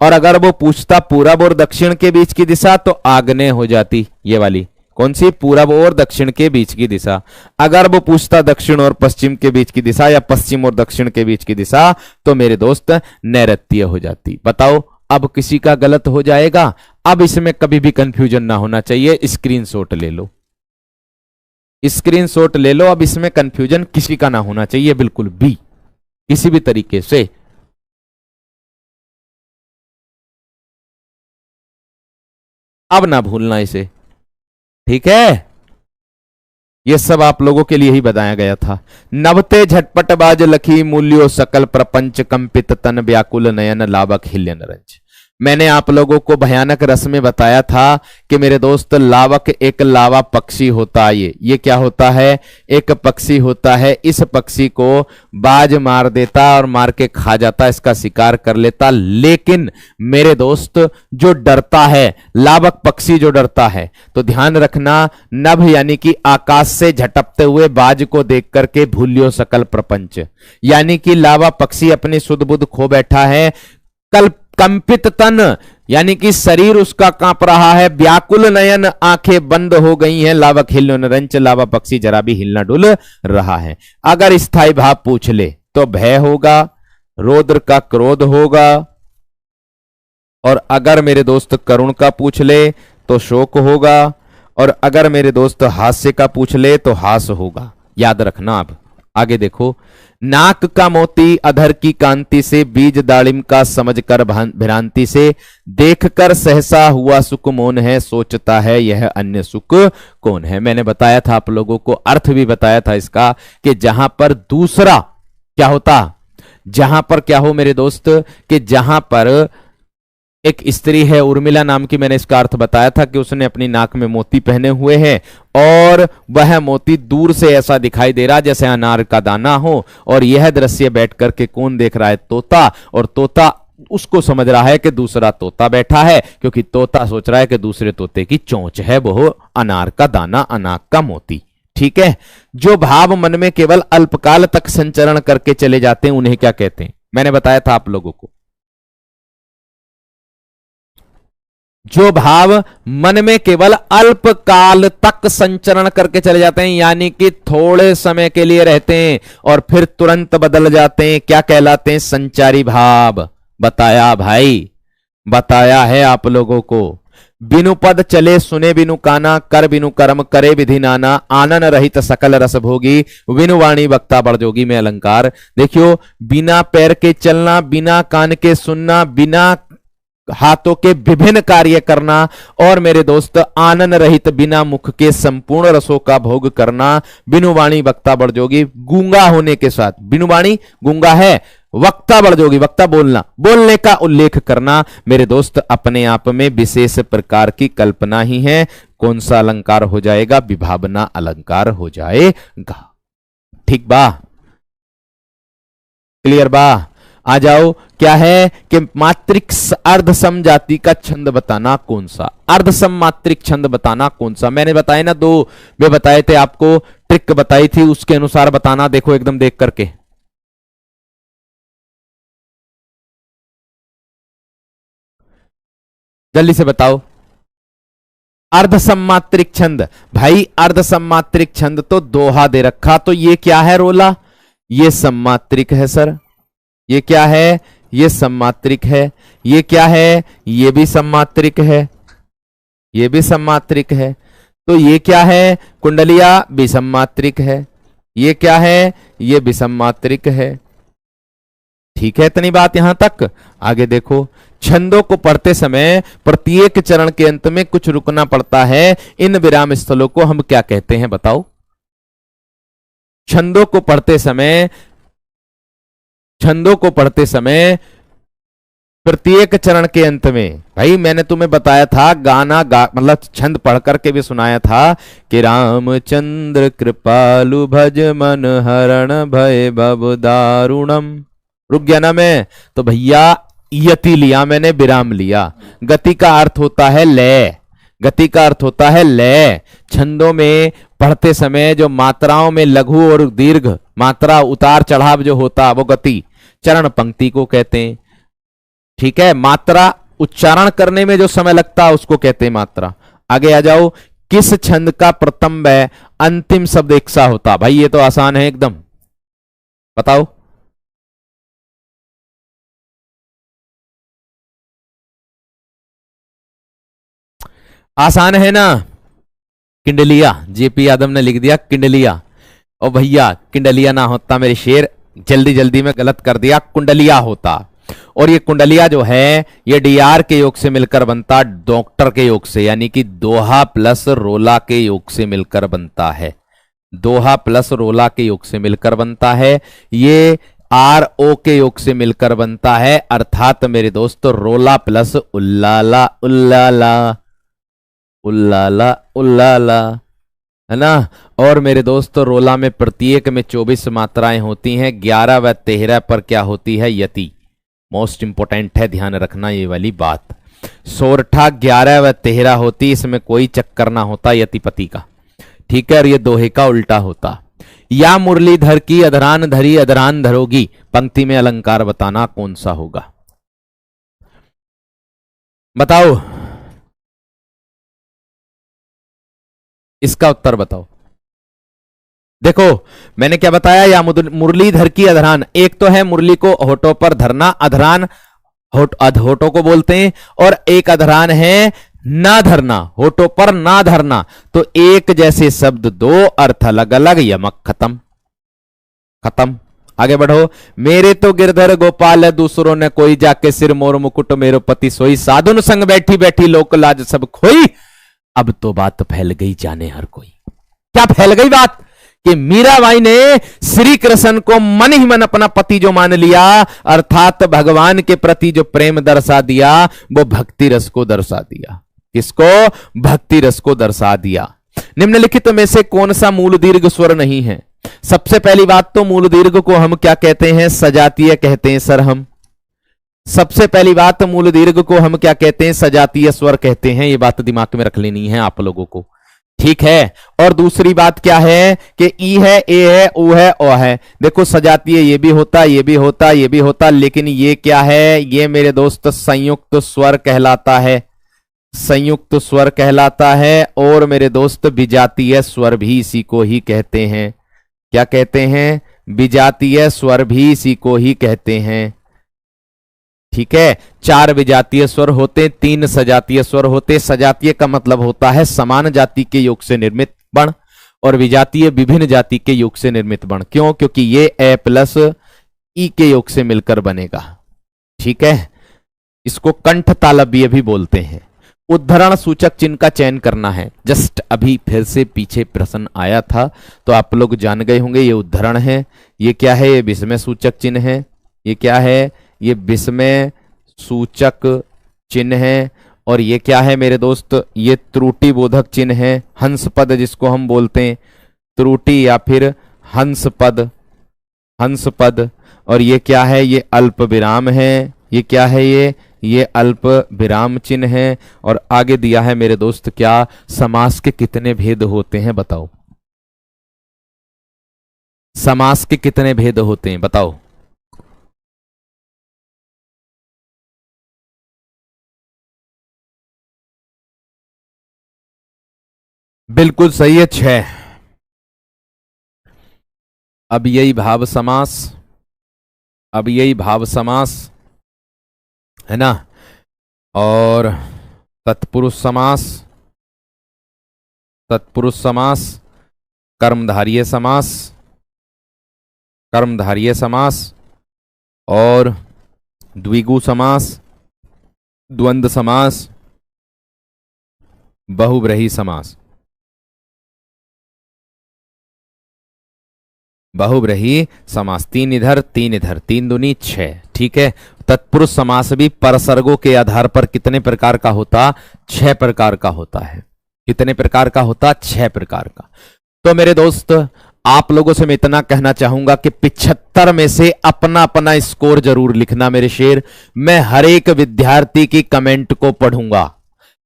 और अगर वो पूछता पूरब और दक्षिण के बीच की दिशा तो आग्नेय हो जाती, ये वाली कौन सी, पूरब और दक्षिण के बीच की दिशा। अगर वो पूछता दक्षिण और पश्चिम के बीच की दिशा या पश्चिम और दक्षिण के बीच की दिशा तो मेरे दोस्त नैऋत्य हो जाती। बताओ अब किसी का गलत हो जाएगा। अब इसमें कभी भी कंफ्यूजन ना होना चाहिए, स्क्रीनशॉट ले लो, स्क्रीनशॉट ले लो। अब इसमें कंफ्यूजन किसी का ना होना चाहिए, बिल्कुल भी किसी भी तरीके से। अब ना भूलना इसे, ठीक है। ये सब आप लोगों के लिए ही बताया गया था। नवते झटपट बाज लखी मूल्यो सकल प्रपंच कंपित तन व्याकुल नयन लाभक हिल्यन रंज। मैंने आप लोगों को भयानक रस में बताया था कि मेरे दोस्त लावक एक लावा पक्षी होता है। ये क्या होता है? एक पक्षी होता है। इस पक्षी को बाज मार देता और मार के खा जाता, इसका शिकार कर लेता। लेकिन मेरे दोस्त जो डरता है, लावक पक्षी जो डरता है, तो ध्यान रखना, नभ यानी कि आकाश से झटकते हुए बाज को देख करके भूलियो सकल प्रपंच, यानी कि लावा पक्षी अपनी सुध बुध खो बैठा है। कल कंपित तन यानी कि शरीर उसका कांप रहा है, व्याकुल नयन, आंखें बंद हो गई हैं, लावक हिल न रंच, लावा पक्षी जरा भी हिलना डुल रहा है। अगर स्थाई भाव पूछ ले तो भय होगा, रौद्र का क्रोध होगा, और अगर मेरे दोस्त करुण का पूछ ले तो शोक होगा, और अगर मेरे दोस्त हास्य का पूछ ले तो हास होगा। याद रखना। आप आगे देखो, नाक का मोती अधर की कांति से, बीज दाड़िम का समझकर भ्रांति से, देखकर सहसा हुआ सुख मौन है, सोचता है यह अन्य सुख कौन है। मैंने बताया था आप लोगों को, अर्थ भी बताया था इसका, कि जहां पर दूसरा क्या होता, जहां पर क्या हो मेरे दोस्त, कि जहां पर एक स्त्री है उर्मिला नाम की, मैंने इसका अर्थ बताया था कि उसने अपनी नाक में मोती पहने हुए हैं, और वह मोती दूर से ऐसा दिखाई दे रहा जैसे अनार का दाना हो, और यह दृश्य बैठ करके कौन देख रहा है? तोता। और तोता उसको समझ रहा है कि दूसरा तोता बैठा है, क्योंकि तोता सोच रहा है कि दूसरे तोते की चोंच है, वो अनार का दाना, अनाक का मोती। ठीक है। जो भाव मन में केवल अल्पकाल तक संचरण करके चले जाते हैं उन्हें क्या कहते हैं? मैंने बताया था आप लोगों को, जो भाव मन में केवल अल्पकाल तक संचरण करके चले जाते हैं, यानी कि थोड़े समय के लिए रहते हैं और फिर तुरंत बदल जाते हैं, क्या कहलाते हैं? संचारी भाव। बताया भाई, बताया है आप लोगों को। बिनु पद चले सुने बिनु काना, कर बिनु कर्म करे विधि नाना, आनन रहित सकल रस भोगी, बिनु वाणी वक्ता बड़जोगी में अलंकार। देखियो, बिना पैर के चलना, बिना कान के सुनना, बिना हाथों के विभिन्न कार्य करना, और मेरे दोस्त आनन रहित बिना मुख के संपूर्ण रसों का भोग करना, बिनु वाणी वक्ता बड़जोगी, गूंगा होने के साथ, बिनु वाणी गूंगा है, वक्ता बड़जोगी, वक्ता बोलना, बोलने का उल्लेख करना, मेरे दोस्त अपने आप में विशेष प्रकार की कल्पना ही है। कौन सा अलंकार हो जाएगा? विभावना अलंकार हो जाएगा। ठीक बा? क्लियर बा? आ जाओ। क्या है कि मात्रिक अर्ध सम जाति का छंद बताना कौन सा? अर्ध सम मात्रिक छंद बताना कौन सा? मैंने बताया ना, दो वे बताए थे आपको, ट्रिक बताई थी, उसके अनुसार बताना। देखो एकदम देख करके, जल्दी से बताओ। अर्ध सम्मात्रिक छंद। भाई अर्ध सम्मात्रिक छंद तो दोहा दे रखा, तो ये क्या है रोला? ये सम्मात्रिक है सर। ये क्या है? ये सम्मात्रिक है। ये क्या है? ये भी सम्मात्रिक है। ये भी सम्मात्रिक है। तो ये क्या है? कुंडलिया विसम्मात्रिक है। ये क्या है? ये विसम्मात्रिक है। ठीक है, इतनी बात यहां तक। आगे देखो, छंदों को पढ़ते समय प्रत्येक चरण के अंत में कुछ रुकना पड़ता है। इन विराम स्थलों को हम क्या कहते हैं बताओ? छंदों को पढ़ते समय, छंदों को पढ़ते समय प्रत्येक चरण के अंत में, भाई मैंने तुम्हें बताया था, गाना मतलब छंद पढ़ करके भी सुनाया था कि रामचंद्र कृपालु भज मन हरण भय भव दारुणम। रुक गया ना मैं? तो भैया यति लिया मैंने, विराम लिया। गति का अर्थ होता है लय। गति का अर्थ होता है लय। छंदों में पढ़ते समय जो मात्राओं में लघु और दीर्घ मात्रा, उतार चढ़ाव जो होता, वो गति। चरण पंक्ति को कहते हैं। ठीक है, मात्रा उच्चारण करने में जो समय लगता है उसको कहते हैं मात्रा। आगे आ जाओ। किस छंद का प्रथम व अंतिम शब्द एक सा होता? भाई ये तो आसान है एकदम, बताओ। आसान है ना? किंडलिया। जेपी यादव ने लिख दिया किंडलिया। और भैया किंडलिया ना होता मेरे शेर, जल्दी जल्दी में गलत कर दिया, कुंडलिया होता। और ये कुंडलिया जो है ये डीआर के योग से मिलकर बनता, डॉक्टर के योग से, यानी कि दोहा प्लस रोला के योग से मिलकर बनता है। दोहा प्लस रोला के योग से मिलकर बनता है। ये आर ओ के योग से मिलकर बनता है, अर्थात मेरे दोस्त रोला प्लस उल्लाला उल्लाला उल्लाला उल्लाला, है ना। और मेरे दोस्त रोला में प्रत्येक में 24 मात्राएं होती हैं, 11 व 13 पर क्या होती है, यति। मोस्ट इंपोर्टेंट है, ध्यान रखना ये वाली बात। सोरठा 11 व 13 होती, इसमें कोई चक्कर ना होता यतिपति का, ठीक है। और ये दोहे का उल्टा होता। या मुरलीधर की अधरान धरी अधरान धरोगी, पंक्ति में अलंकार बताना कौन सा होगा, बताओ, इसका उत्तर बताओ। देखो मैंने क्या बताया, या मुरलीधर की अधरान, एक तो है मुरली को होठों पर धरना, अधरान होठों को बोलते हैं, और एक अधरान है ना धरना, होठों पर ना धरना। तो एक जैसे शब्द, दो अर्थ अलग अलग, यमक खत्म खत्म। आगे बढ़ो। मेरे तो गिरधर गोपाल है, दूसरों ने कोई, जाके सिर मोर मुकुट मेरो पति सोई, साधुन संग बैठी बैठी लोक लाज सब खोई। अब तो बात फैल गई, जाने हर कोई। क्या फैल गई बात, कि मीराबाई ने श्री कृष्ण को मन ही मन अपना पति जो मान लिया, अर्थात भगवान के प्रति जो प्रेम दर्शा दिया, वो भक्ति रस को दर्शा दिया। किसको, भक्ति रस को दर्शा दिया। निम्नलिखित में से कौन सा मूल दीर्घ स्वर नहीं है। सबसे पहली बात तो मूल दीर्घ को हम क्या कहते हैं, सजातीय कहते हैं सर। हम सबसे पहली बात, मूल दीर्घ को हम क्या कहते हैं, सजातीय स्वर कहते हैं। ये बात दिमाग में रख लेनी है आप लोगों को, ठीक है। और दूसरी बात क्या है कि ई है, ए है, ओ है, ओ है। देखो सजातीय ये भी होता, ये भी होता, ये भी होता, लेकिन ये क्या है, ये मेरे दोस्त संयुक्त स्वर कहलाता है, संयुक्त स्वर कहलाता है। और मेरे दोस्त विजातीय स्वर भी इसी को ही कहते हैं। क्या कहते हैं, विजातीय स्वर भी इसी को ही कहते हैं, ठीक है। 4 विजातीय स्वर होते, 3 सजातीय स्वर होते। सजातीय का मतलब होता है समान जाति के योग से निर्मित वर्ण, और विजातीय विभिन्न जाति के योग से निर्मित वर्ण। क्यों, क्योंकि ये ए प्लस ई के योग से मिलकर बनेगा, ठीक है। इसको कंठ तालव्य भी बोलते हैं। उद्धरण सूचक चिन्ह का चयन करना है। जस्ट अभी फिर से पीछे प्रश्न आया था तो आप लोग जान गए होंगे, ये उद्धरण है। ये क्या है, ये विस्मय सूचक चिन्ह है। ये क्या है, ये विस्मय सूचक चिन्ह है। और ये क्या है मेरे दोस्त, ये त्रुटि बोधक चिन्ह है, हंस पद जिसको हम बोलते हैं, त्रुटि या फिर हंस पद, हंस पद। और ये क्या है, ये अल्प विराम है। ये क्या है, ये अल्प विराम चिन्ह है। और आगे दिया है मेरे दोस्त क्या, समास के कितने भेद होते हैं बताओ, समास के कितने भेद होते हैं बताओ। बिल्कुल सही है, 6। अब यही भाव समास, अब यही भाव समास है ना, और तत्पुरुष समास, तत्पुरुष समास, कर्मधारय समास, कर्मधारय समास, और द्विगु समास, द्वंद्व समास, बहुब्रीहि समास। बहुब्रीहि समास, 3 इधर 3 इधर, 3 दूनी 6, ठीक है। तत्पुरुष समास भी परसर्गों के आधार पर कितने प्रकार का होता, 6 प्रकार का होता है। कितने प्रकार का होता, 6 प्रकार का। तो मेरे दोस्त आप लोगों से मैं इतना कहना चाहूंगा कि 75 में से अपना अपना स्कोर जरूर लिखना मेरे शेर। मैं हर एक विद्यार्थी की कमेंट को पढ़ूंगा,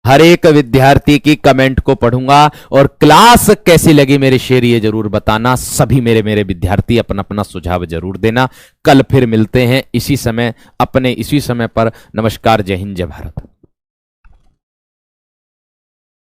हर एक विद्यार्थी की कमेंट को पढ़ूंगा। और क्लास कैसी लगी मेरे शेर ये जरूर बताना। सभी मेरे विद्यार्थी अपना अपना सुझाव जरूर देना। कल फिर मिलते हैं इसी समय, अपने इसी समय पर। नमस्कार, जय हिंद, जय भारत।